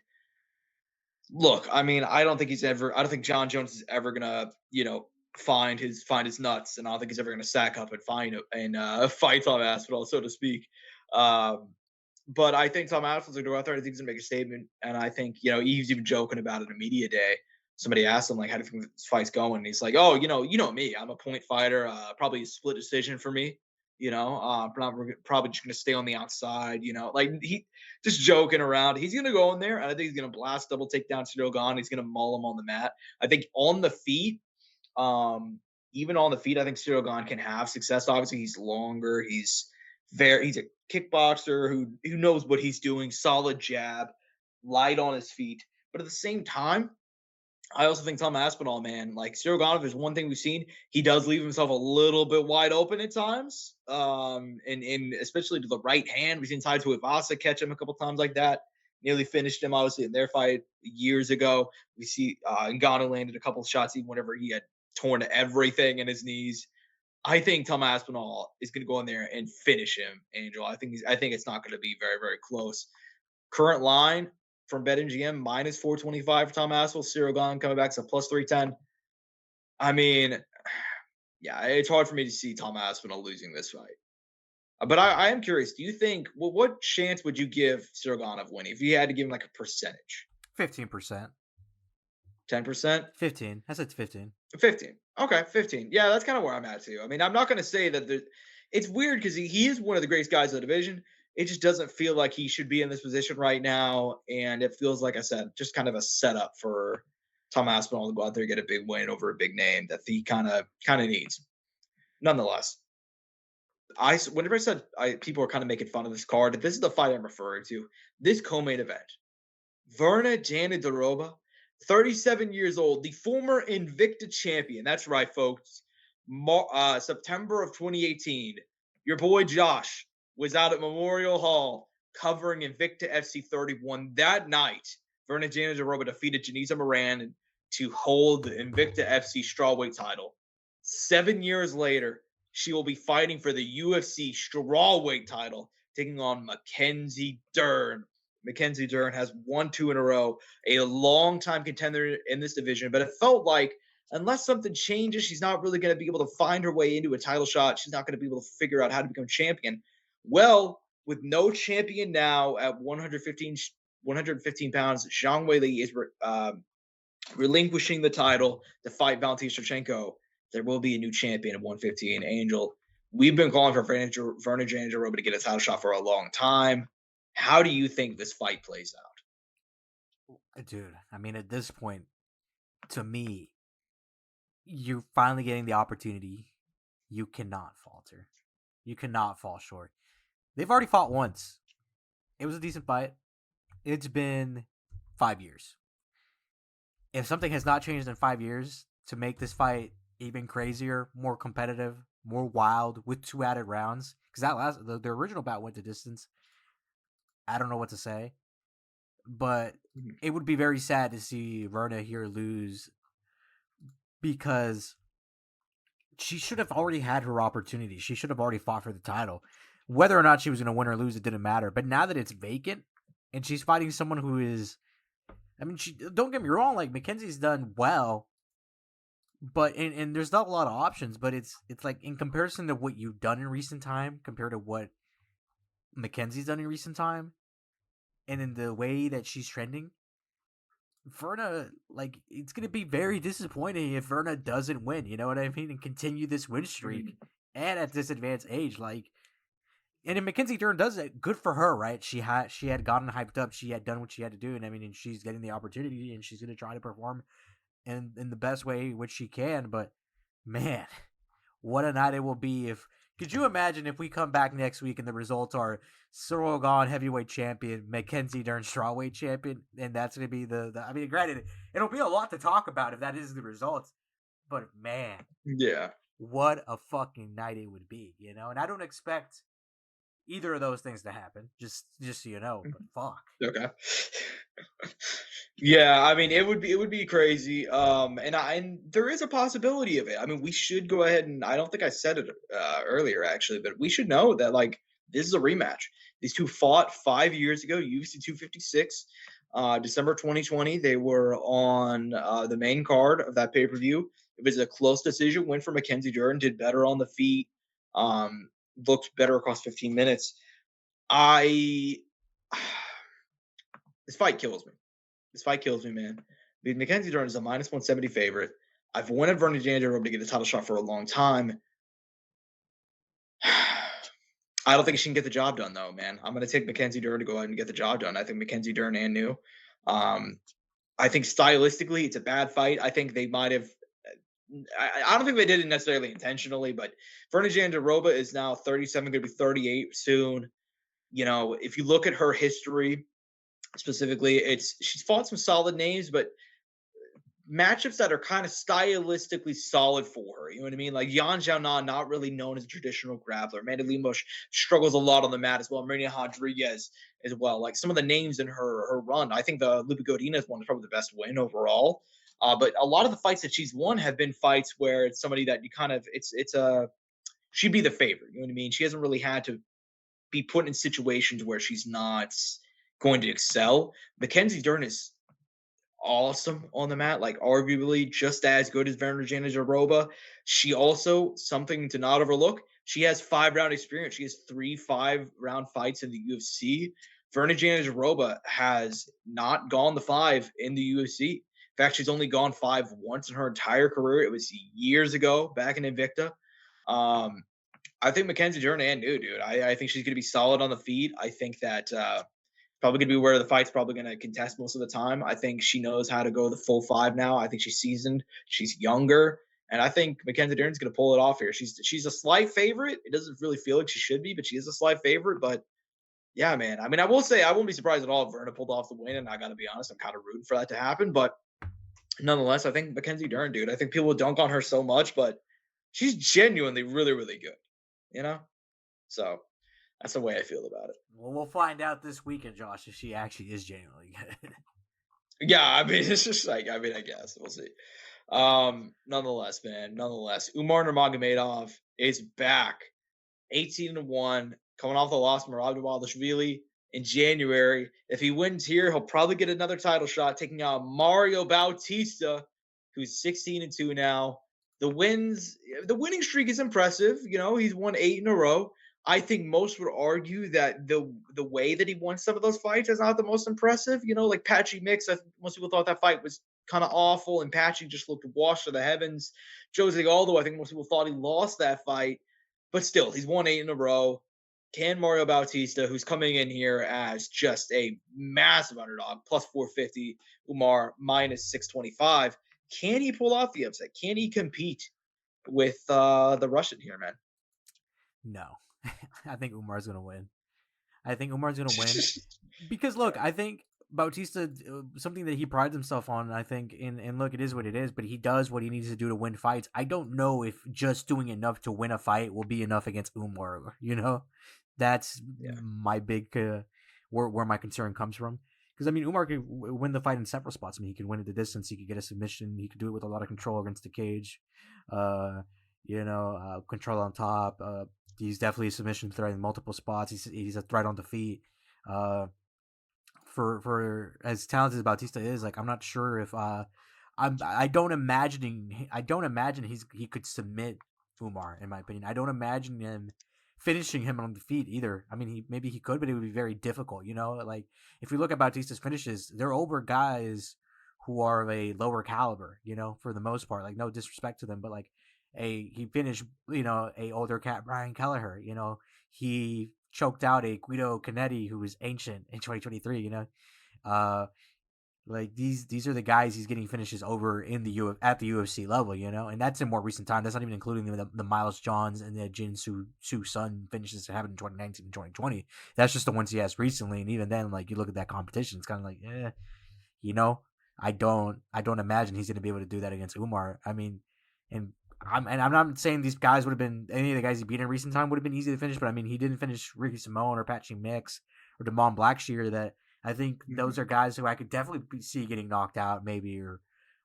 look, I mean, I don't think John Jones is ever gonna, find his nuts, and I don't think he's ever gonna sack up and fight Tom Aspinall, so to speak. But I think Tom Aspinall's gonna go out there. I think he's gonna make a statement, and I think he was even joking about it in media day. Somebody asked him how do you think this fight's going, and he's like, "Oh, you know me. I'm a point fighter. Probably a split decision for me. Probably just gonna stay on the outside. He just joking around. He's gonna go in there, and I think he's gonna blast double takedown Ciryl Gane. He's gonna maul him on the mat. I think on the feet, even on the feet, I think Ciryl Gane can have success. Obviously, he's longer. He's a kickboxer who knows what he's doing. Solid jab, light on his feet. But at the same time, I also think Tom Aspinall, man, Ciryl Gane, if there's one thing we've seen, he does leave himself a little bit wide open at times. And especially to the right hand. We've seen Tai Tuivasa catch him a couple times like that. Nearly finished him, obviously, in their fight years ago. We see Ngannou landed a couple of shots even whenever he had torn everything in his knees. I think Tom Aspinall is going to go in there and finish him, Angel. I think it's not going to be very, very close. Current line from BetMGM, minus 425 for Tom Aspinall. Ciryl Gane coming back to plus 310. I mean, yeah, it's hard for me to see Tom Aspinall losing this fight. But I am curious. Do you think what chance would you give Ciryl Gane of winning if you had to give him a percentage? 15%. 10%? 15. I said 15. 15. Okay, 15. Yeah, that's kind of where I'm at too. I mean, I'm not going to say that it's weird because he is one of the greatest guys of the division. It just doesn't feel like he should be in this position right now, and it feels like I said, just kind of a setup for Tom Aspinall to go out there and get a big win over a big name that he kind of needs. Nonetheless, whenever I said people are kind of making fun of this card, this is the fight I'm referring to. This co-main event, Virna Jandrioba, 37 years old, the former Invicta champion. That's right, folks. September of 2018, your boy Josh was out at Memorial Hall covering Invicta FC 31. That night, Virna Jandrioba defeated Janisa Moran to hold the Invicta FC strawweight title. 7 years later, she will be fighting for the UFC strawweight title, taking on Mackenzie Dern. Mackenzie Dern has won 2 in a row, a long-time contender in this division, but it felt like unless something changes, she's not really going to be able to find her way into a title shot. She's not going to be able to figure out how to become champion. Well, with no champion now at 115 pounds, Zhang Weili is relinquishing the title to fight Valentina Shevchenko. There will be a new champion at 115. Angel, we've been calling for Virna Jandrioba to get a title shot for a long time. How do you think this fight plays out? Dude, I mean, at this point, to me, you're finally getting the opportunity. You cannot falter. You cannot fall short. They've already fought once. It was a decent fight. It's been 5 years. If something has not changed in 5 years to make this fight even crazier, more competitive, more wild, with 2 added rounds, because the original bout went to distance. I don't know what to say, but it would be very sad to see Virna here lose, because she should have already had her opportunity. She should have already fought for the title. Whether or not she was going to win or lose, it didn't matter. But now that it's vacant and she's fighting someone who is, I mean, don't get me wrong, like Mackenzie's done well, but and there's not a lot of options. But it's like, in comparison to what you've done in recent time, compared to what Mackenzie's done in recent time, and in the way that she's trending, Virna, like, it's going to be very disappointing if Virna doesn't win, you know what I mean? And continue this win streak, and at this advanced age, like, and if Mackenzie Dern does it, good for her, right? She had gotten hyped up, she had done what she had to do, and I mean, and she's getting the opportunity, and she's going to try to perform in the best way which she can, but, man, what a night it will be if... Could you imagine if we come back next week and the results are Ciryl Gane heavyweight champion, Mackenzie Dern strawweight champion, and that's going to be the I mean, granted, it'll be a lot to talk about if that is the results, but man, Yeah. what a fucking night it would be, you know? And I don't expect either of those things to happen, just so you know, but fuck. Okay. Yeah, I mean, it would be crazy. And there is a possibility of it. I mean, we should go ahead and I don't think I said it earlier actually, but we should know that like this is a rematch. These two fought 5 years ago, UFC 256, December 2020. They were on the main card of that pay-per-view. It was a close decision win for Mackenzie Dern, did better on the feet, looked better across 15 minutes. This fight kills me. This fight kills me, man. Because Mackenzie Dern is a -170 favorite. I've wanted Virna Jandrioba to get a title shot for a long time. I don't think she can get the job done, though, man. I'm going to take Mackenzie Dern to go ahead and get the job done. I think Mackenzie Dern and New. I think stylistically, it's a bad fight. I think they might have. I don't think they did it necessarily intentionally, but Virna Jandrioba is now 37, going to be 38 soon. You know, if you look at her history, specifically, she's fought some solid names, but matchups that are kind of stylistically solid for her. You know what I mean? Like Yan Xiaonan, not really known as a traditional grappler. Amanda Lemos struggles a lot on the mat as well. Reinier Rodriguez as well. Like some of the names in her run, I think the Lupe Godinez one is probably the best win overall. But a lot of the fights that she's won have been fights where it's somebody that you kind of she'd be the favorite. You know what I mean? She hasn't really had to be put in situations where she's not going to excel. Mackenzie Dern is awesome on the mat, like arguably just as good as Virna Jandrioba. She also, something to not overlook, she has 5-round experience. She has 3 5-round fights in the UFC. Virna Jandrioba has not gone the 5 in the UFC. In fact, she's only gone 5 once in her entire career. It was years ago, back in Invicta. I think Mackenzie Dern and dude. I think she's going to be solid on the feet. I think that probably going to be where the fight's probably going to contest most of the time. I think she knows how to go the full 5 now. I think she's seasoned. She's younger. And I think Mackenzie Dern's going to pull it off here. She's a slight favorite. It doesn't really feel like she should be, but she is a slight favorite. But, yeah, man. I mean, I will say I won't be surprised at all if Virna pulled off the win, and I got to be honest, I'm kind of rooting for that to happen. But nonetheless, I think Mackenzie Dern, dude, I think people dunk on her so much, but she's genuinely really, really good, you know? So that's the way I feel about it. Well, we'll find out this weekend, Josh, if she actually is genuinely good. Yeah, I mean, it's just like, I mean, I guess we'll see. Nonetheless, Umar Nurmagomedov is back, 18-1, coming off the loss from Merab Dvalishvili in January. If he wins here, he'll probably get another title shot, taking out Mario Bautista, who's 16-2 now. The winning streak is impressive. You know, he's won 8 in a row. I think most would argue that the way that he won some of those fights is not the most impressive. You know, like Patchy Mix, most people thought that fight was kind of awful, and Patchy just looked washed to the heavens. Jose Aldo, I think most people thought he lost that fight, but still, he's won 8 in a row. can Mario Bautista, who's coming in here as just a massive underdog, plus 450, Umar minus 625, can he pull off the upset? Can he compete with the Russian here, man? No. I think Umar's going to win. Because look, I think Bautista, something that he prides himself on, I think, and look, it is what it is, but he does what he needs to do to win fights. I don't know if just doing enough to win a fight will be enough against Umar, That's my big, where my concern comes from. Because, I mean, Umar could win the fight in several spots. I mean, he could win at the distance, he could get a submission, he could do it with a lot of control against the cage, control on top. He's definitely a submission threat in multiple spots. He's a threat on the feet. For as talented as Bautista is, like, I'm not sure if I don't imagine he could submit Umar, in my opinion. I don't imagine him finishing him on the feet either. I mean, maybe he could, but it would be very difficult. Like, if you look at Bautista's finishes, they're over guys who are of a lower caliber. For the most part. Like, no disrespect to them, but like, he finished, a older cat, Brian Kelleher. He choked out a Guido Canetti who was ancient in 2023. Like, these are the guys he's getting finishes over at the UFC level. And that's in more recent time. That's not even including the Miles Johns and the Jin Su Sun finishes that happened in 2019 and 2020. That's just the ones he has recently. And even then, like, you look at that competition, it's kind of like, I don't imagine he's going to be able to do that against Umar. I mean, I'm not saying these guys would have been, any of the guys he beat in recent time would have been easy to finish, but I mean, he didn't finish Ricky Simone or Patchy Mix or Damon Blackshear. That I think those are guys who I could definitely see getting knocked out, maybe,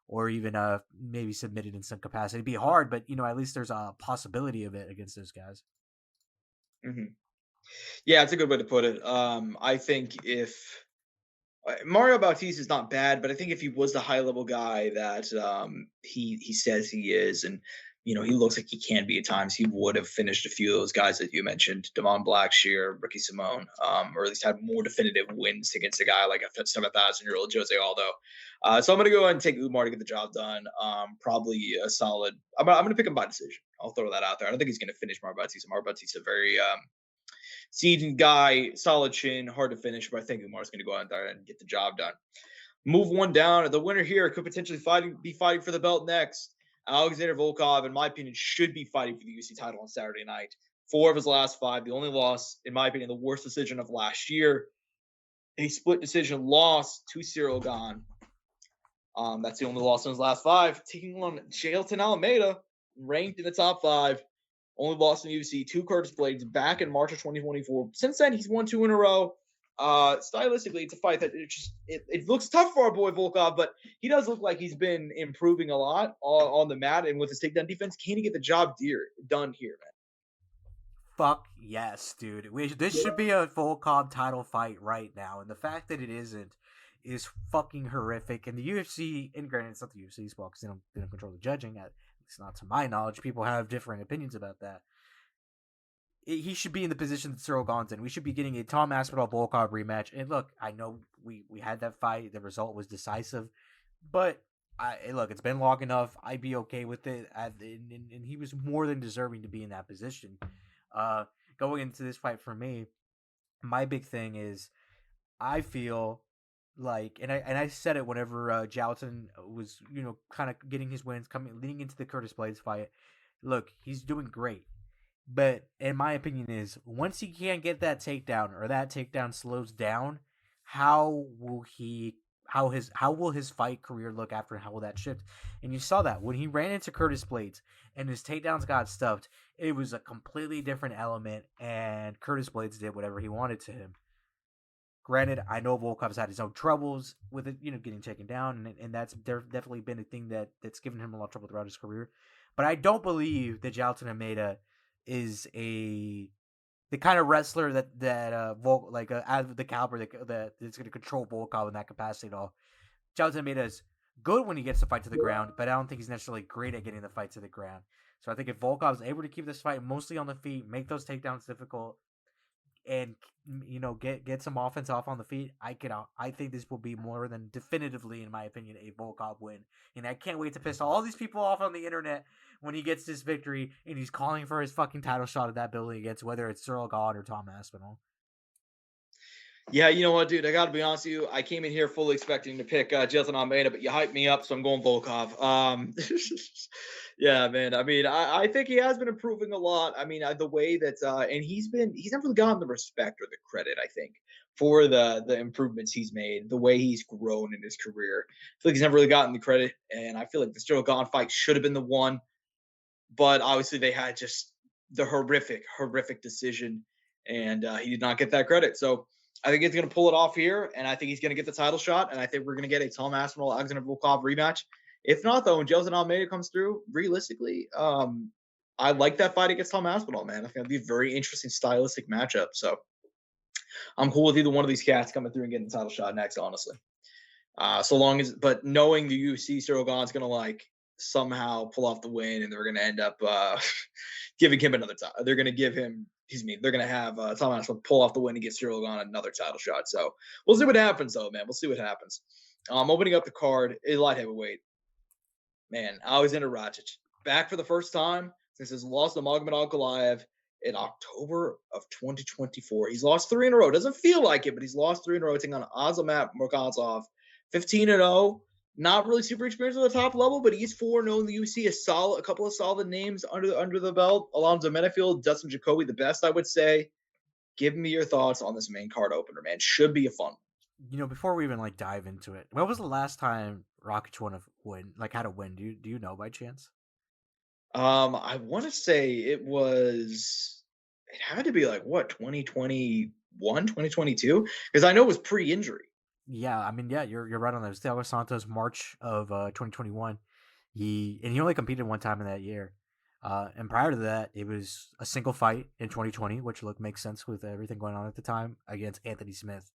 or even maybe submitted in some capacity. It'd be hard, but at least there's a possibility of it against those guys. Mm-hmm. Yeah, it's a good way to put it. I think if Mario Bautista is not bad, but I think if he was the high level guy that he says he is, and he looks like he can be at times, he would have finished a few of those guys that you mentioned, Damon Blackshear, Ricky Simone, or at least had more definitive wins against a guy like a 7,000-year-old Jose Aldo. So I'm going to go ahead and take Umar to get the job done. Probably a solid. I'm going to pick him by decision. I'll throw that out there. I don't think he's going to finish Mario Bautista. Mario Bautista very seasoned guy, solid chin, hard to finish, but I think Umar's going to go out there and get the job done. Move one down. The winner here could potentially be fighting for the belt next. Alexander Volkov, in my opinion, should be fighting for the UFC title on Saturday night. 4 of his last 5. The only loss, in my opinion, the worst decision of last year. A split decision loss to Ciryl Gane. That's the only loss in his last 5. Taking on Jailton Almeida, ranked in the top 5. Only lost in the UFC, 2 Curtis Blades back in March of 2024. Since then, he's won 2 in a row. Stylistically, it's a fight that it looks tough for our boy Volkov, but he does look like he's been improving a lot on the mat, and with his takedown defense, can he get the job done here, man? Fuck yes, dude. This should be a Volkov title fight right now, and the fact that it isn't is fucking horrific. And the UFC, and granted, it's not the UFC's fault because they don't control the judging. It's not to my knowledge. People have differing opinions about that. He should be in the position that Ciryl Gane's in. We should be getting a Tom Aspinall Volkov rematch. And look, I know we had that fight. The result was decisive. But, look, it's been long enough. I'd be okay with it. And he was more than deserving to be in that position. Going into this fight for me, my big thing is I feel like, and I said it whenever Jalton was, kind of getting his wins, leading into the Curtis Blades fight. Look, he's doing great. But in my opinion is, once he can't get that takedown or that takedown slows down, how will his fight career look after, and how will that shift? And you saw that when he ran into Curtis Blades and his takedowns got stuffed, it was a completely different element, and Curtis Blades did whatever he wanted to him. Granted, I know Volkov's had his own troubles with it, getting taken down, and that's definitely been a thing that's given him a lot of trouble throughout his career. But I don't believe that Jailton Almeida is the kind of wrestler that out of the caliber that's going to control Volkov in that capacity at all. Jailton Almeida is good when he gets the fight to the ground, but I don't think he's necessarily great at getting the fight to the ground. So I think if Volkov is able to keep this fight mostly on the feet, make those takedowns difficult, and get some offense off on the feet, I think this will be more than definitively, in my opinion, a Volkov win. And I can't wait to piss all these people off on the internet when he gets this victory and he's calling for his fucking title shot at that building against whether it's Ciryl Gane or Tom Aspinall. Yeah, you know what, dude? I got to be honest with you. I came in here fully expecting to pick Jailton Almeida, but you hyped me up, so I'm going Volkov. Yeah, man. I mean, I think he has been improving a lot. I mean, the way that and he's never really gotten the respect or the credit, I think, for the improvements he's made, the way he's grown in his career. I feel like he's never really gotten the credit, and I feel like the Ciryl Gane fight should have been the one, but obviously they had just the horrific decision, and he did not get that credit. So I think he's going to pull it off here, and I think he's going to get the title shot, and I think we're going to get a Tom Aspinall Alexander Volkov rematch. If not, though, when Jailton Almeida comes through, realistically, I like that fight against Tom Aspinall, man. I think it'll be a very interesting stylistic matchup. So I'm cool with either one of these cats coming through and getting the title shot next, honestly. So long as, but knowing the UFC, Ciryl Gane's going to like somehow pull off the win, and they're going to end up giving him another time. They're going to give him, they're going to have Tom Aspinall pull off the win and get Ciryl Gane another title shot. So we'll see what happens, though, man. We'll see what happens. Opening up the card, a light heavyweight. Man, Alexander Rakic back for the first time since his loss to Magomed Ankalaev in October of 2024. He's lost 3 in a row. Doesn't feel like it, but he's lost 3 in a row, taking on Azamat Murgadzov. 15-0. Not really super experienced at the top level, but he's 4-0 in the UFC. A couple of solid names under the belt. Alonzo Menafield, Dustin Jacoby, the best, I would say. Give me your thoughts on this main card opener, man. Should be a fun one. Before we even dive into it, when was the last time Rakic had a win? Do you know by chance? I want to say it had to be 2021, 2022, because I know it was pre-injury. Yeah, I mean, yeah, you're right on that. It was Thiago Santos, March of 2021. He only competed one time in that year. And prior to that, it was a single fight in 2020, which makes sense with everything going on at the time, against Anthony Smith.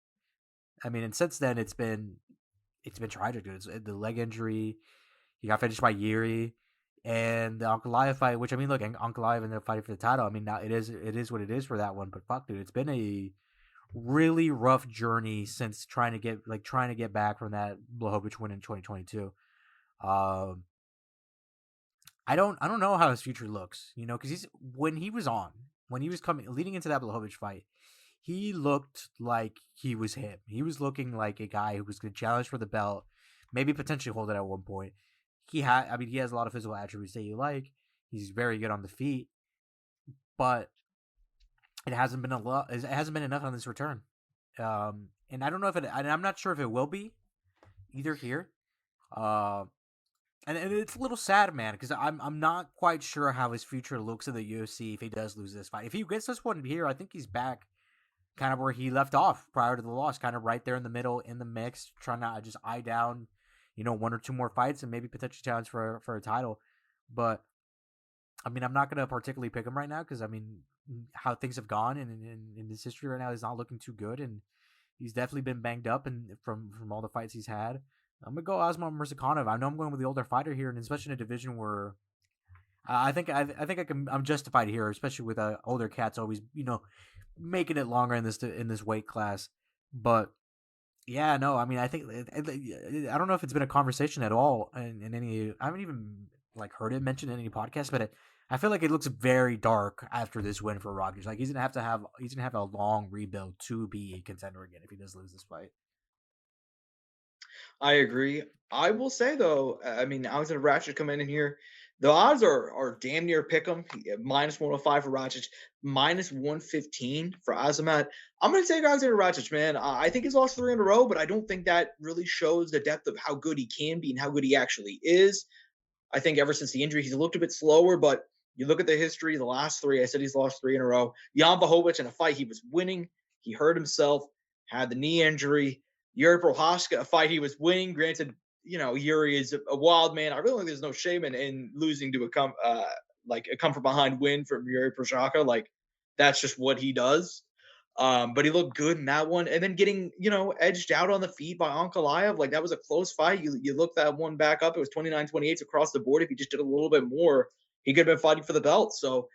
I mean, and since then it's been tragic, dude. It's the leg injury. He got finished by Yuri, and the Ankalaev fight, which, I mean, look, Ankalaev and they're fighting for the title. I mean, now it is what it is for that one. But fuck, dude, it's been a really rough journey since trying to get back from that Blachowicz win in 2022. I don't know how his future looks, because when he was leading into that Blachowicz fight, he looked like he was him. He was looking like a guy who was going to challenge for the belt, maybe potentially hold it at one point. He has a lot of physical attributes that you like. He's very good on the feet, but it hasn't been It hasn't been enough on this return. And I don't know if I'm not sure if it will be either here. And it's a little sad, man, because I'm not quite sure how his future looks in the UFC if he does lose this fight. If he gets this one here, I think he's back kind of where he left off prior to the loss, kind of right there in the middle, in the mix, trying to just eye down, 1 or 2 more fights and maybe potentially challenge for a title. But, I mean, I'm not going to particularly pick him right now because, I mean, how things have gone in his history right now is not looking too good, and he's definitely been banged up from all the fights he's had. I'm gonna go Asman Murzakanov. I know I'm going with the older fighter here, and especially in a division where I think I'm justified here, especially with older cats always making it longer in this weight class. But yeah, no, I mean, I think I don't know if it's been a conversation at all in any. I haven't even heard it mentioned in any podcast, but I feel like it looks very dark after this win for Rakic. Like he's gonna have a long rebuild to be a contender again if he does lose this fight. I agree. I will say though, I mean, Alexander Rakic coming in here, the odds are damn near pick 'em. Minus 105 for Rakic, minus 115 for Azamat. I'm going to take Alexander Rakic, man. I think he's lost 3 in a row, but I don't think that really shows the depth of how good he can be and how good he actually is. I think ever since the injury, he's looked a bit slower, but you look at the history, the last 3, I said he's lost 3 in a row. Jan Blachowicz in a fight he was winning, he hurt himself, had the knee injury. Yuri Prochazka, a fight he was winning. Granted, Yuri is a wild man. I really think there's no shame in losing to a come from behind win from Yuri Prochazka. Like that's just what he does. But he looked good in that one, and then getting edged out on the feet by Ankalaev. Like that was a close fight. You look that one back up. It was 29-28 across the board. If he just did a little bit more, he could have been fighting for the belt. So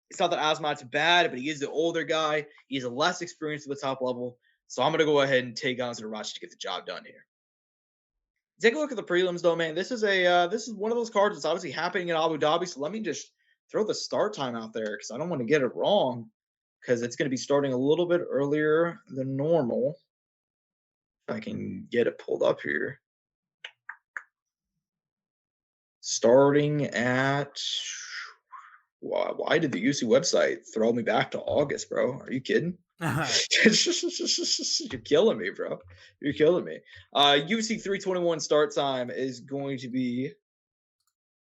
It's not that Asmat's bad, but he is the older guy. He's less experienced at the top level. So I'm going to go ahead and take on Zarachi to get the job done here. Take a look at the prelims, though, man. This is one of those cards that's obviously happening in Abu Dhabi. So let me just throw the start time out there because I don't want to get it wrong because it's going to be starting a little bit earlier than normal. If I can get it pulled up here. Starting at why did the UFC website throw me back to August, bro? Are you kidding? You're killing me, bro. You're killing me. UFC 321 start time is going to be.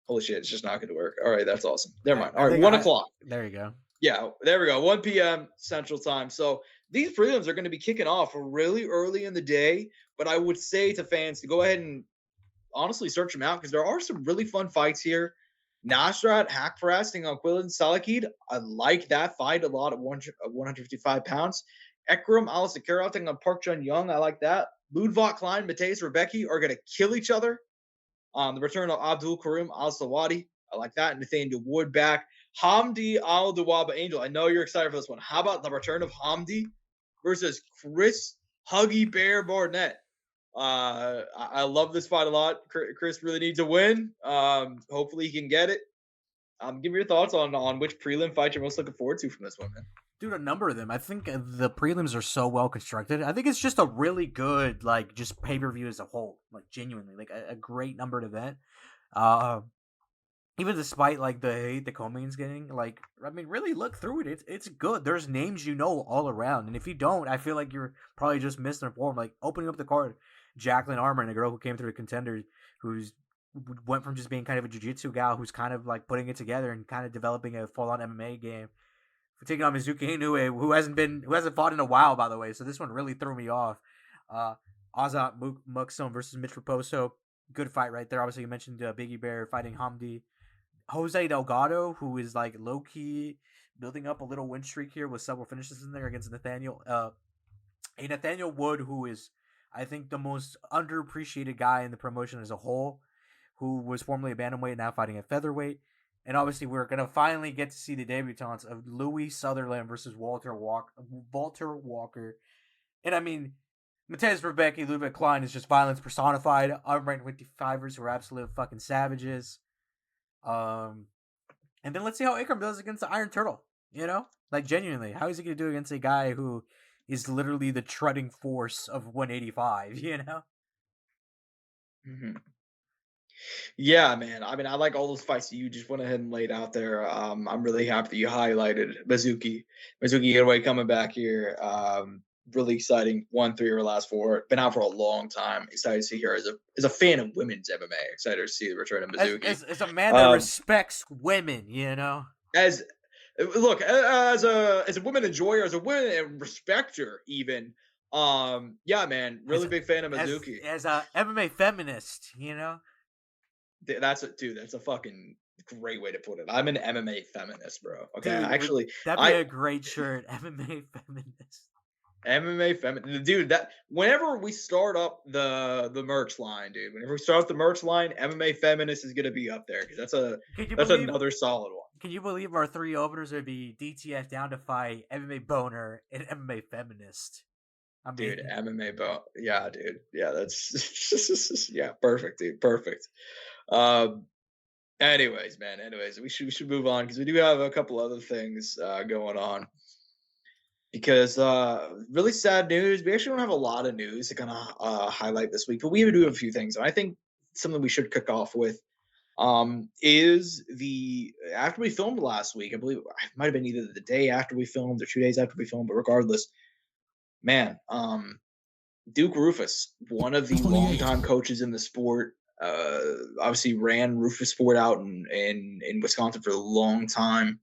Holy shit! It's just not going to work. All right, that's awesome. Never mind. All right, 1 o'clock. There you go. Yeah, there we go. 1 p.m. Central Time. So these prelims are going to be kicking off really early in the day. But I would say to fans to go ahead and honestly search them out because there are some really fun fights here. Nasrat Hakparas taking on Quillan Salakid. I like that fight a lot at 155 pounds. Ekram Alisakarov taking on Park Jun Young. I like that. Ludvok Klein, Mateus Rebecki are going to kill each other. The return of Abdul Karim Al-Sawadi. I like that. Nathaniel Wood back. Hamdi Al-Dawaba Angel. I know you're excited for this one. How about the return of Hamdi versus Chris Huggy Bear Barnett? I love this fight a lot. Chris really needs a win. Hopefully he can get it. Give me your thoughts on which prelim fight you're most looking forward to from this one, man. Dude, a number of them. I think the prelims are so well constructed. I think it's just a really good, like, just pay-per-view as a whole. Like, genuinely. Like, a great numbered event. Even despite, like, the hate the co-main's getting, like, I mean, really look through it. It's good. There's names you know all around. And if you don't, I feel like you're probably just misinformed. Like, opening up the card, Jacqueline Armour, and a girl who came through the Contenders, who's went from just being kind of a jiu-jitsu gal who's kind of, like, putting it together and kind of developing a full-on MMA game. For taking on Mizuki Inoue, who hasn't fought in a while, by the way. So this one really threw me off. Azat Muxon versus Mitch Raposo. Good fight right there. Obviously, you mentioned Biggie Bear fighting Hamdi. Jose Delgado, who is like low-key building up a little win streak here with several finishes in there against Nathaniel. Nathaniel Wood, who is, I think, the most underappreciated guy in the promotion as a whole, who was formerly a bantamweight, now fighting at featherweight. And obviously, we're going to finally get to see the debutantes of Louis Sutherland versus Walter Walker. And I mean, Mateus Rebecki, Ludwig Klein is just violence personified. Unranked 55ers who are absolute fucking savages. And then let's see how Ikram does against the Iron Turtle. You know? Like, genuinely. How is he going to do against a guy who is literally the treading force of 185, you know? Mm-hmm. Yeah, man. I mean, I like all those fights that you just went ahead and laid out there. I'm really happy that you highlighted Mizuki Inoue coming back here. Really exciting. 1-3 or last 4. Been out for a long time. Excited to see her as a fan of women's MMA. Excited to see the return of Mizuki. As a man that respects women, you know. As a women enjoyer, as a women respecter, even. Yeah, man. Really big fan of Mizuki. As a MMA feminist, you know. That's a fucking great way to put it. I'm an MMA feminist, bro. Okay, dude, actually, that'd be a great shirt. MMA feminist. MMA feminist, dude. That whenever we start up the merch line, dude. Whenever we start up the merch line, MMA feminist is gonna be up there because that's another solid one. Can you believe our 3 openers would be DTF down to fight, MMA boner, and MMA feminist? Dude, MMA bone. Yeah, dude. Yeah, that's yeah, perfect, dude. Perfect. Anyways, man. We should move on because we do have a couple other things going on. Because really sad news. We actually don't have a lot of news to kind of highlight this week, but we do have a few things. And I think something we should kick off with is after we filmed last week. I believe it might have been either the day after we filmed or 2 days after we filmed, but regardless, man, Duke Rufus, one of the longtime coaches in the sport. Obviously ran Rufus Sport out in Wisconsin for a long time.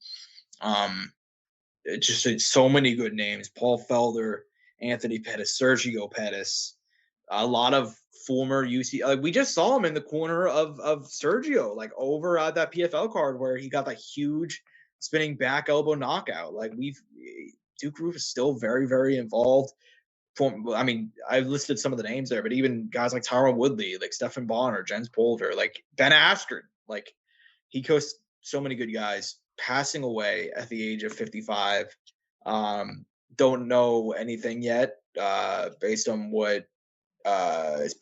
It just so many good names: Paul Felder, Anthony Pettis, Sergio Pettis, a lot of former UC. Like we just saw him in the corner of Sergio, like over at that PFL card where he got that huge spinning back elbow knockout. Like Duke Rufus is still very, very involved. I mean, I listed some of the names there, but even guys like Tyron Woodley, like Stephan Bonner, Jens Polder, like Ben Askren, like he coached so many good guys. passing away at the age of 55. Don't know anything yet, based on what his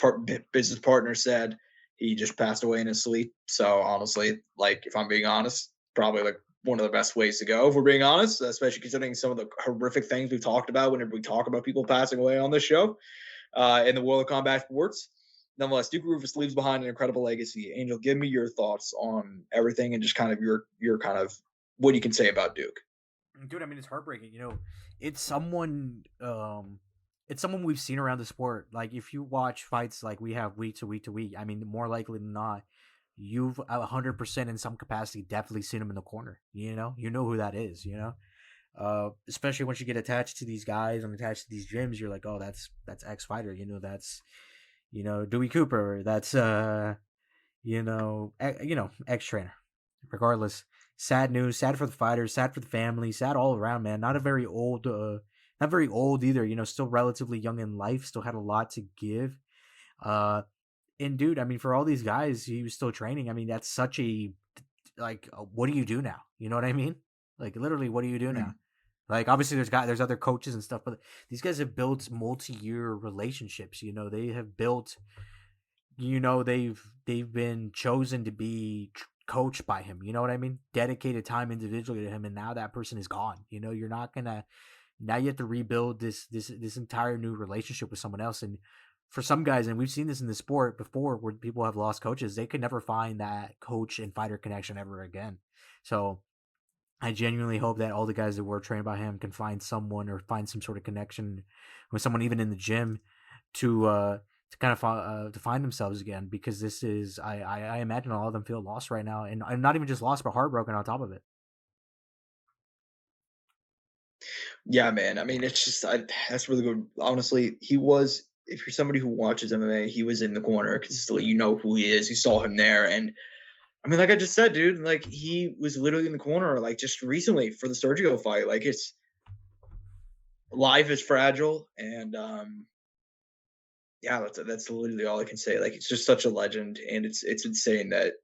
business partner said. He just passed away in his sleep. So honestly, like if I'm being honest, probably like one of the best ways to go, if we're being honest, especially considering some of the horrific things we've talked about whenever we talk about people passing away on this show, in the world of combat sports. Nonetheless, Duke Rufus leaves behind an incredible legacy. Angel, give me your thoughts on everything and just kind of your kind of what you can say about Duke. Dude, I mean, it's heartbreaking. It's someone we've seen around the sport. Like if you watch fights like we have week to week to week, I mean, more likely than not, you've 100% in some capacity definitely seen him in the corner. You know who that is. Especially once you get attached to these guys and attached to these gyms, you're like, oh, that's X fighter. That's Dewey Cooper. That's X trainer. Regardless, sad news. Sad for the fighters. Sad for the family. Sad all around, man. Not very old either. Still relatively young in life. Still had a lot to give. And dude, I mean, for all these guys, he was still training. I mean, that's such a what do you do now? You know what I mean? Like literally, what do you do now? Like obviously, there's other coaches and stuff, but these guys have built multi-year relationships. They have built. They've been chosen to be coached by him. You know what I mean? Dedicated time individually to him, and now that person is gone. You're not gonna. Now you have to rebuild this entire new relationship with someone else. And for some guys, and we've seen this in the sport before, where people have lost coaches, they could never find that coach and fighter connection ever again. So I genuinely hope that all the guys that were trained by him can find someone or find some sort of connection with someone, even in the gym, to kind of to find themselves again. Because this is, I imagine all of them feel lost right now, and not even just lost, but heartbroken on top of it. Yeah, man. I mean, it's just that's really good. Honestly, he was. If you're somebody who watches MMA, he was in the corner consistently. You know who he is. You saw him there, and I mean, like I just said, dude, like he was literally in the corner, like just recently for the Sergio fight. Like it's life is fragile, and yeah, that's literally all I can say. Like it's just such a legend, and it's insane that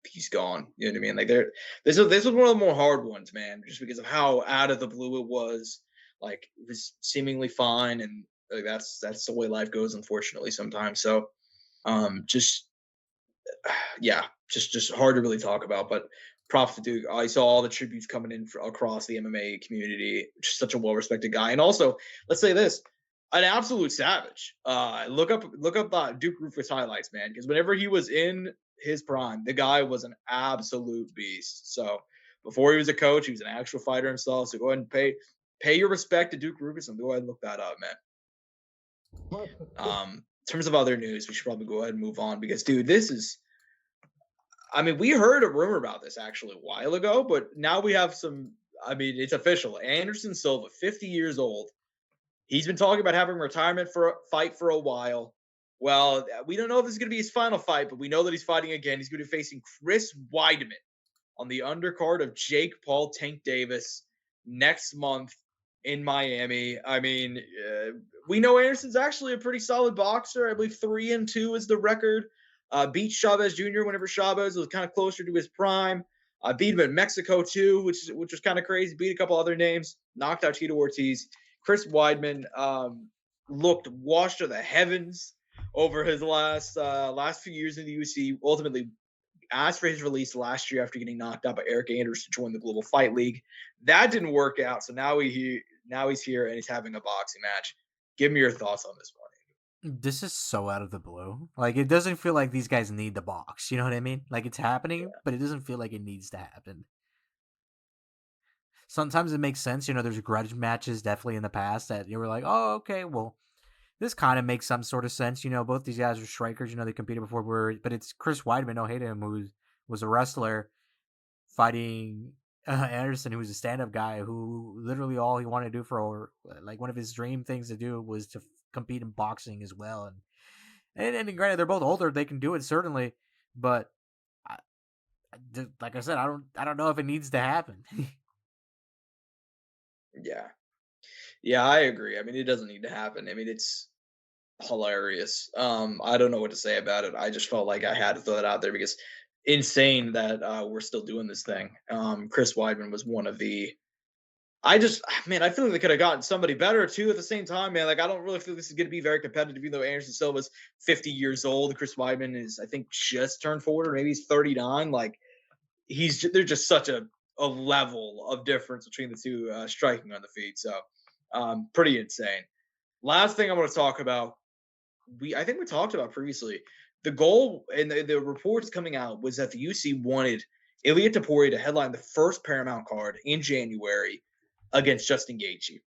he's gone. You know what I mean? Like this was one of the more hard ones, man, just because of how out of the blue it was. Like it was seemingly fine, and like that's the way life goes, unfortunately, sometimes. So, just yeah, just hard to really talk about. But props to Duke. I saw all the tributes coming in across the MMA community. Just such a well respected guy, and also let's say this. An absolute savage. Look up Duke Rufus highlights, man, because whenever he was in his prime, the guy was an absolute beast. So before he was a coach, he was an actual fighter himself. So go ahead and pay your respect to Duke Rufus and go ahead and look that up, man. In terms of other news, we should probably go ahead and move on because, dude, this is. I mean, we heard a rumor about this actually a while ago, but now we have some. I mean, it's official. Anderson Silva, 50 years old. He's been talking about having a retirement fight for a while. Well, we don't know if this is going to be his final fight, but we know that he's fighting again. He's going to be facing Chris Weidman on the undercard of Jake Paul Tank Davis next month in Miami. I mean, we know Anderson's actually a pretty solid boxer. I believe 3-2 is the record. Beat Chavez Jr. whenever Chavez was kind of closer to his prime. Beat him in Mexico too, which was kind of crazy. Beat a couple other names. Knocked out Tito Ortiz. Chris Weidman looked washed to the heavens over his last few years in the UFC. Ultimately, asked for his release last year after getting knocked out by Eric Anders to join the Global Fight League. That didn't work out, so now he's here and he's having a boxing match. Give me your thoughts on this one. This is so out of the blue. Like it doesn't feel like these guys need the box. You know what I mean? Like it's happening, but it doesn't feel like it needs to happen. Sometimes it makes sense. There's grudge matches definitely in the past that you were like, oh, okay, well, this kind of makes some sort of sense. Both these guys are strikers. They competed before, but it's Chris Weidman, no hate him, who was a wrestler fighting Anderson, who was a stand-up guy who literally all he wanted to do for like one of his dream things to do was to compete in boxing as well. And granted, they're both older; they can do it certainly, but like I said, I don't know if it needs to happen. Yeah, I agree. I mean, it doesn't need to happen. I mean, it's hilarious. I don't know what to say about it. I just felt like I had to throw that out there because insane that we're still doing this thing. Chris Weidman was one of the. I feel like they could have gotten somebody better too at the same time, man. Like, I don't really feel this is going to be very competitive, even though Anderson Silva's 50 years old. Chris Weidman is, I think, just turned 40, or maybe he's 39. Like, they're just such a level of difference between the two striking on the feet. So, pretty insane. Last thing I'm going to talk about, I think we talked about previously. The goal and the reports coming out was that the UFC wanted Ilia Topuria to headline the first Paramount card in January against Justin Gaethje.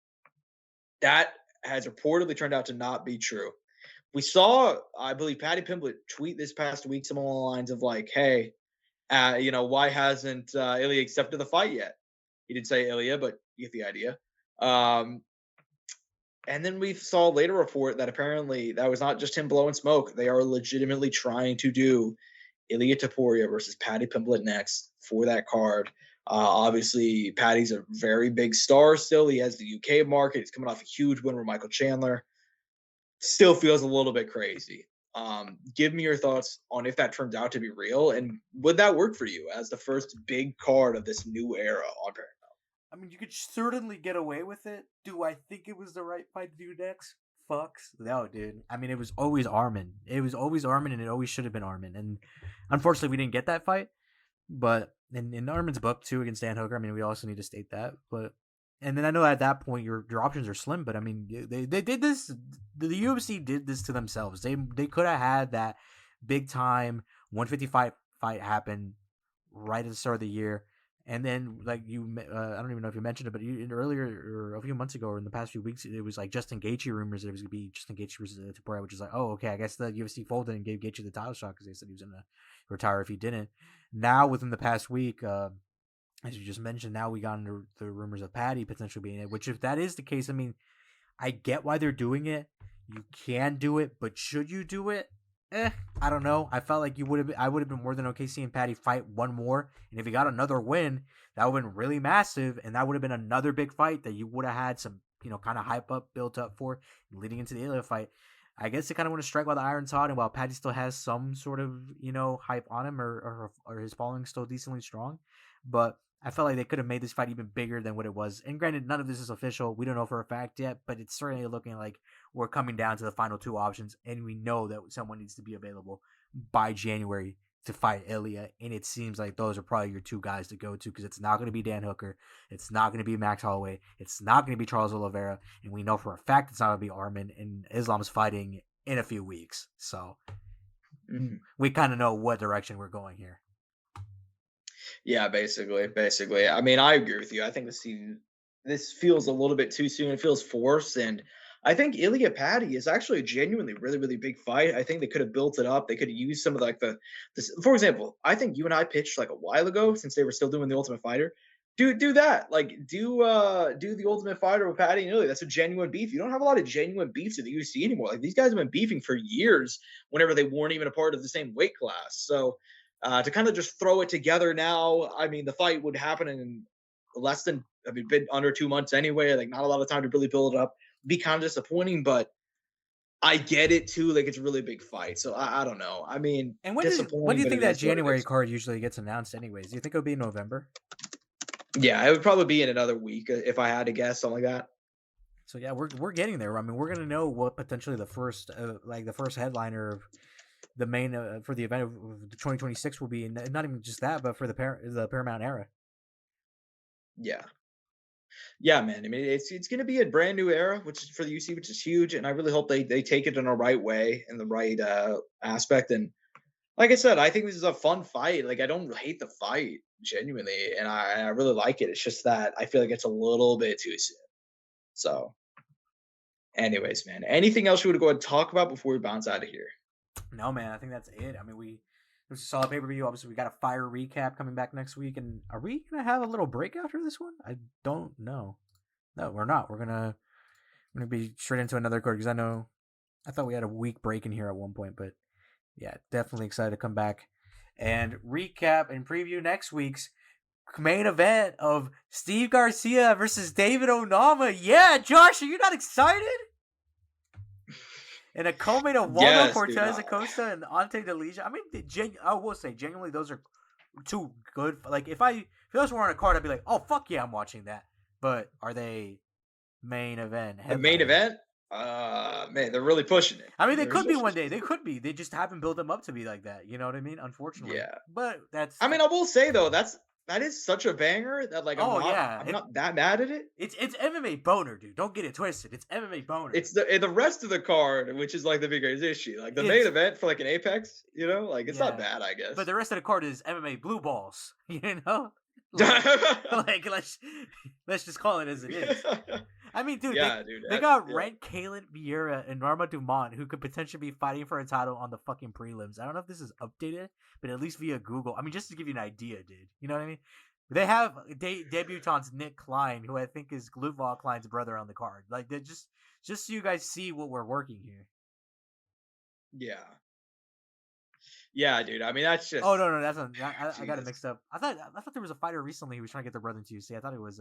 That has reportedly turned out to not be true. We saw, I believe, Paddy Pimblett tweet this past week some along the lines of like, hey, why hasn't Ilia accepted the fight yet? He didn't say Ilia, but you get the idea. And then we saw a later report that apparently that was not just him blowing smoke. They are legitimately trying to do Ilia Topuria versus Paddy Pimblett next for that card. Obviously, Paddy's a very big star still. He has the UK market. He's coming off a huge win with Michael Chandler. Still feels a little bit crazy. Give me your thoughts on if that turns out to be real, and would that work for you as the first big card of this new era on Paramount? I mean, you could certainly get away with it. Do I think it was the right fight to do next? Fucks. No, dude. I mean, it was always Armin. It was always Armin, and it always should have been Armin. And unfortunately, we didn't get that fight. But in Armin's book, too, against Dan Hooker, I mean, we also need to state that. And then I know at that point, your options are slim. But, I mean, they did this. The UFC did this to themselves. They could have had that big-time 155 fight happen right at the start of the year. And then, like I don't even know if you mentioned it, but earlier or a few months ago or in the past few weeks, it was like Justin Gaethje rumors that it was going to be Justin Gaethje versus Topuria, which is like, oh, okay, I guess the UFC folded and gave Gaethje the title shot because they said he was going to retire if he didn't. Now, within the past week, as you just mentioned, now we got into the rumors of Paddy potentially being it, which if that is the case, I mean, I get why they're doing it. You can do it, but should you do it? I don't know. I felt like I would have been more than okay seeing Paddy fight one more, and if he got another win, that would have been really massive, and that would have been another big fight that you would have had some, kind of hype up, built up for leading into the Ilia fight. I guess they kind of want to strike while the iron's hot, and while Paddy still has some sort of, hype on him or his following still decently strong, but I felt like they could have made this fight even bigger than what it was. And granted, none of this is official. We don't know for a fact yet, but it's certainly looking like we're coming down to the final two options, and we know that someone needs to be available by January to fight Ilia, and it seems like those are probably your two guys to go to because it's not going to be Dan Hooker, it's not going to be Max Holloway, it's not going to be Charles Oliveira, and we know for a fact it's not going to be Armin, and Islam's fighting in a few weeks. So we kind of know what direction we're going here. Yeah, basically. I mean, I agree with you. I think this feels a little bit too soon. It feels forced, and I think Ilia Paddy is actually a genuinely really, really big fight. I think they could have built it up. They could have used some of for example, I think you and I pitched like a while ago since they were still doing the Ultimate Fighter. Do that. Like do the Ultimate Fighter with Paddy and Ilia. That's a genuine beef. You don't have a lot of genuine beefs in the UFC anymore. Like these guys have been beefing for years whenever they weren't even a part of the same weight class. So to kind of just throw it together now, I mean, the fight would happen in a bit under 2 months anyway. Like, not a lot of time to really build it up. Be kind of disappointing, but I get it too. Like, it's a really big fight, so I don't know. I mean, and when do you think that January card usually gets announced? Anyways, do you think it'll be in November? Yeah, it would probably be in another week if I had to guess, something like that. So yeah, we're getting there. I mean, we're gonna know what potentially the first headliner of the main for the event of 2026 will be, and not even just that, but for the Paramount era. Yeah, man. I mean, it's going to be a brand new era, which is for the UFC, which is huge, and I really hope they take it in the right way, in the right aspect. And like I said, I think this is a fun fight. Like, I don't hate the fight genuinely, and I really like it. It's just that I feel like it's a little bit too soon. So, anyways, man, anything else you want to go ahead and talk about before we bounce out of here? No, man, I think that's it. I mean, it was a solid pay-per-view. Obviously, we got a fire recap coming back next week. And are we going to have a little break after this one? I don't know. No, we're not. We're going to be straight into another card because I thought we had a week break in here at one point. But yeah, definitely excited to come back and recap and preview next week's main event of Steve Garcia versus David Onama. Yeah, Josh, are you not excited? And a co-main of Waldo Yes, Cortez dude. Acosta and Ante Delija. I mean, I will say, genuinely, those are two good. Like, if those were on a card, I'd be like, oh, fuck yeah, I'm watching that. But are they main event The main headliners? event? Man, they're really pushing it. I mean, they They're could be pushing one it. day. They could be. They just haven't built them up to be like that. You know what I mean? Unfortunately. Yeah. But that's. I mean, I will say though, that is such a banger that like I'm yeah. not that mad at it. It's MMA boner, dude. Don't get it twisted. It's MMA boner. It's the rest of the card, which is like the biggest issue. Like the main event for like an Apex, you know, like it's not bad, I guess. But the rest of the card is MMA blue balls. You know. Like let's just call it as it is. I mean, dude, they got Rent, Kalen, Vieira, and Norma Dumont, who could potentially be fighting for a title on the fucking prelims. I don't know if this is updated, but at least via Google. I mean, just to give you an idea, dude. You know what I mean? They have debutants Nick Klein, who I think is Glutval Klein's brother, on the card. Like, they're just so you guys see what we're working here. Yeah. Yeah, dude. I mean, that's just. Oh no, that's not. I got it mixed up. I thought there was a fighter recently who was trying to get their brother into UFC. I thought it was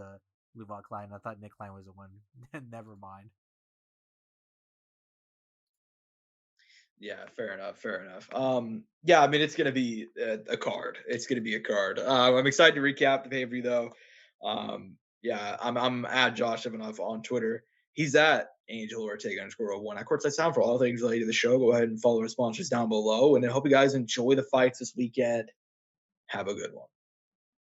Glutval Klein. I thought Nick Klein was the one. Never mind. Yeah, fair enough. Yeah, I mean, it's gonna be a card. It's gonna be a card. I'm excited to recap the pay-per-view though. Yeah, I'm at Josh Evanoff on Twitter. He's at Angel Ortega _01 at Courtside Sound for all things related to the show. Go ahead and follow our sponsors down below, and I hope you guys enjoy the fights this weekend. Have a good one.